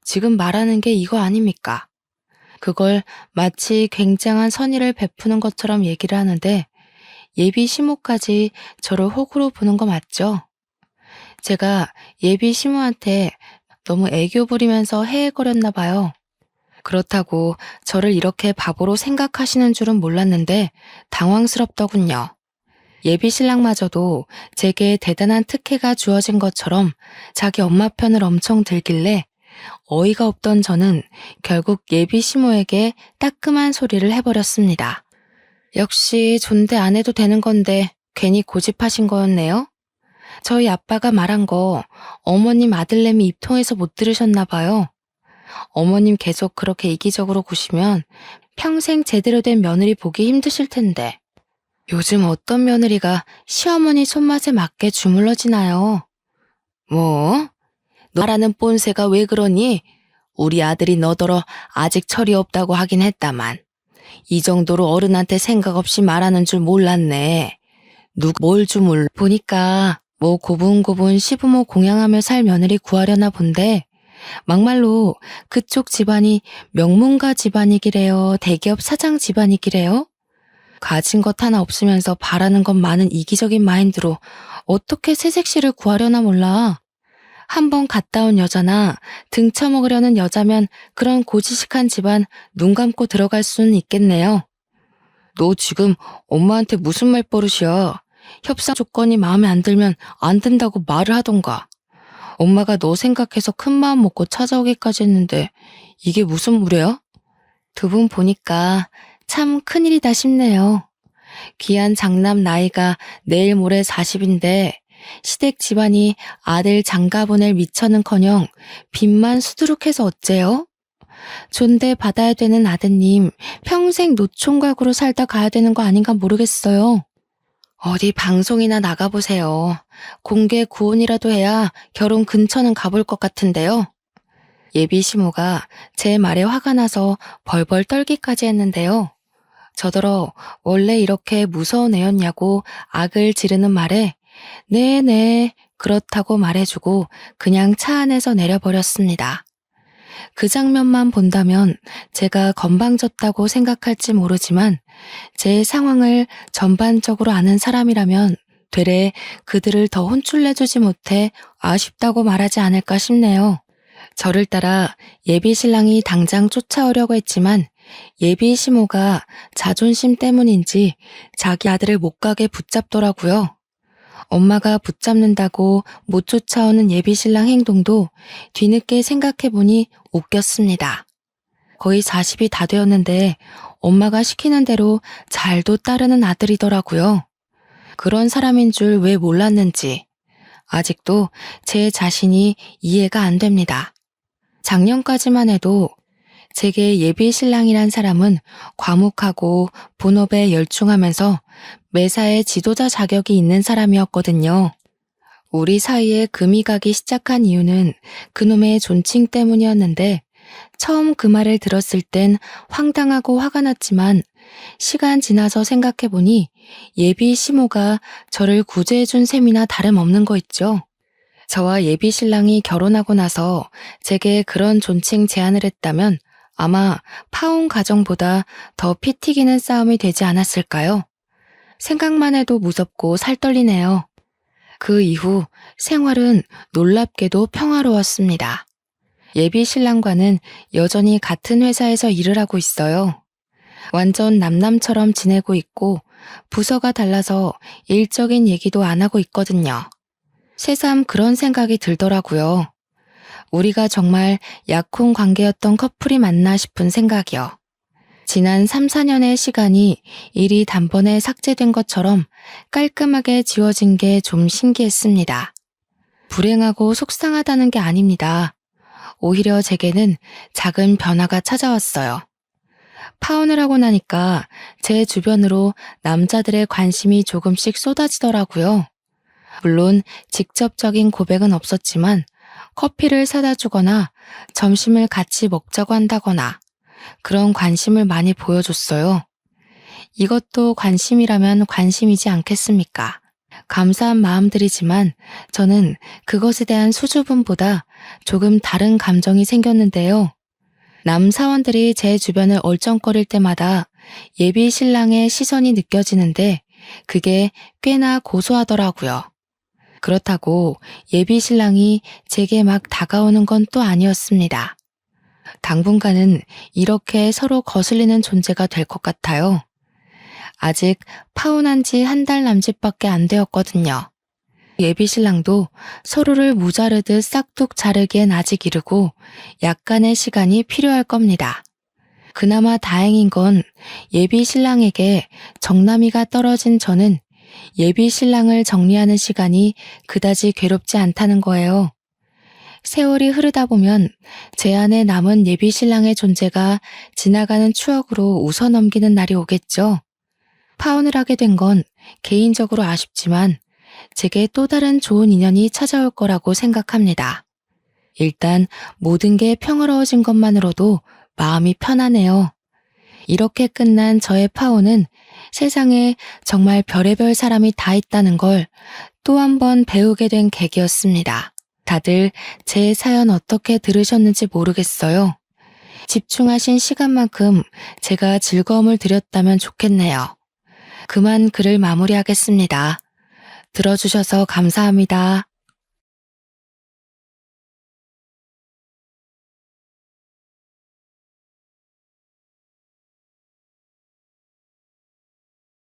지금 말하는 게 이거 아닙니까? 그걸 마치 굉장한 선의를 베푸는 것처럼 얘기를 하는데 예비 시모까지 저를 호구로 보는 거 맞죠? 제가 예비 시모한테 너무 애교 부리면서 헤헤거렸나 봐요. 그렇다고 저를 이렇게 바보로 생각하시는 줄은 몰랐는데 당황스럽더군요. 예비 신랑마저도 제게 대단한 특혜가 주어진 것처럼 자기 엄마 편을 엄청 들길래 어이가 없던 저는 결국 예비 시모에게 따끔한 소리를 해버렸습니다. 역시 존대 안 해도 되는 건데 괜히 고집하신 거였네요. 저희 아빠가 말한 거 어머님 아들내미 입통해서 못 들으셨나 봐요. 어머님 계속 그렇게 이기적으로 구시면 평생 제대로 된 며느리 보기 힘드실 텐데. 요즘 어떤 며느리가 시어머니 손맛에 맞게 주물러지나요? 뭐? 너라는 꼰세가 왜 그러니? 우리 아들이 너더러 아직 철이 없다고 하긴 했다만. 이 정도로 어른한테 생각 없이 말하는 줄 몰랐네. 뭘 주물러 보니까 뭐 고분고분 시부모 공양하며 살 며느리 구하려나 본데 막말로 그쪽 집안이 명문가 집안이기래요? 대기업 사장 집안이기래요? 가진 것 하나 없으면서 바라는 것 많은 이기적인 마인드로 어떻게 새색시를 구하려나 몰라. 한번 갔다 온 여자나 등쳐먹으려는 여자면 그런 고지식한 집안 눈 감고 들어갈 수는 있겠네요. 너 지금 엄마한테 무슨 말버릇이야? 협상 조건이 마음에 안 들면 안 된다고 말을 하던가. 엄마가 너 생각해서 큰 마음 먹고 찾아오기까지 했는데 이게 무슨 무례야? 두 분 보니까 참 큰일이다 싶네요. 귀한 장남 나이가 내일 모레 40인데 시댁 집안이 아들 장가 보낼 미처는커녕 빚만 수두룩해서 어째요? 존대 받아야 되는 아드님 평생 노총각으로 살다 가야 되는 거 아닌가 모르겠어요. 어디 방송이나 나가보세요. 공개 구혼이라도 해야 결혼 근처는 가볼 것 같은데요. 예비 시모가 제 말에 화가 나서 벌벌 떨기까지 했는데요. 저더러 원래 이렇게 무서운 애였냐고 악을 지르는 말에 네네 그렇다고 말해주고 그냥 차 안에서 내려버렸습니다. 그 장면만 본다면 제가 건방졌다고 생각할지 모르지만 제 상황을 전반적으로 아는 사람이라면 되레 그들을 더 혼쭐내주지 못해 아쉽다고 말하지 않을까 싶네요. 저를 따라 예비 신랑이 당장 쫓아오려고 했지만 예비 시모가 자존심 때문인지 자기 아들을 못 가게 붙잡더라고요. 엄마가 붙잡는다고 못 쫓아오는 예비 신랑 행동도 뒤늦게 생각해보니 웃겼습니다. 거의 40이 다 되었는데 엄마가 시키는 대로 잘도 따르는 아들이더라고요. 그런 사람인 줄 왜 몰랐는지 아직도 제 자신이 이해가 안 됩니다. 작년까지만 해도 제게 예비 신랑이란 사람은 과묵하고 본업에 열중하면서 매사에 지도자 자격이 있는 사람이었거든요. 우리 사이에 금이 가기 시작한 이유는 그놈의 존칭 때문이었는데 처음 그 말을 들었을 땐 황당하고 화가 났지만 시간 지나서 생각해보니 예비 시모가 저를 구제해준 셈이나 다름없는 거 있죠. 저와 예비 신랑이 결혼하고 나서 제게 그런 존칭 제안을 했다면 아마 파혼 가정보다 더 피 튀기는 싸움이 되지 않았을까요? 생각만 해도 무섭고 살떨리네요. 그 이후 생활은 놀랍게도 평화로웠습니다. 예비 신랑과는 여전히 같은 회사에서 일을 하고 있어요. 완전 남남처럼 지내고 있고 부서가 달라서 일적인 얘기도 안 하고 있거든요. 새삼 그런 생각이 들더라고요. 우리가 정말 약혼 관계였던 커플이 맞나 싶은 생각이요. 지난 3, 4년의 시간이 일이 단번에 삭제된 것처럼 깔끔하게 지워진 게 좀 신기했습니다. 불행하고 속상하다는 게 아닙니다. 오히려 제게는 작은 변화가 찾아왔어요. 파혼을 하고 나니까 제 주변으로 남자들의 관심이 조금씩 쏟아지더라고요. 물론 직접적인 고백은 없었지만 커피를 사다 주거나 점심을 같이 먹자고 한다거나 그런 관심을 많이 보여줬어요. 이것도 관심이라면 관심이지 않겠습니까? 감사한 마음들이지만 저는 그것에 대한 수줍음보다 조금 다른 감정이 생겼는데요. 남 사원들이 제 주변을 얼쩡거릴 때마다 예비 신랑의 시선이 느껴지는데 그게 꽤나 고소하더라고요. 그렇다고 예비 신랑이 제게 막 다가오는 건 또 아니었습니다. 당분간은 이렇게 서로 거슬리는 존재가 될 것 같아요. 아직 파혼한 지 한 달 남짓밖에 안 되었거든요. 예비 신랑도 서로를 무자르듯 싹둑 자르기엔 아직 이르고 약간의 시간이 필요할 겁니다. 그나마 다행인 건 예비 신랑에게 정남이가 떨어진 저는 예비 신랑을 정리하는 시간이 그다지 괴롭지 않다는 거예요. 세월이 흐르다 보면 제 안에 남은 예비 신랑의 존재가 지나가는 추억으로 웃어넘기는 날이 오겠죠. 파혼을 하게 된 건 개인적으로 아쉽지만 제게 또 다른 좋은 인연이 찾아올 거라고 생각합니다. 일단 모든 게 평화로워진 것만으로도 마음이 편하네요. 이렇게 끝난 저의 파혼은 세상에 정말 별의별 사람이 다 있다는 걸 또 한 번 배우게 된 계기였습니다. 다들 제 사연 어떻게 들으셨는지 모르겠어요. 집중하신 시간만큼 제가 즐거움을 드렸다면 좋겠네요. 그만 글을 마무리하겠습니다. 들어주셔서 감사합니다.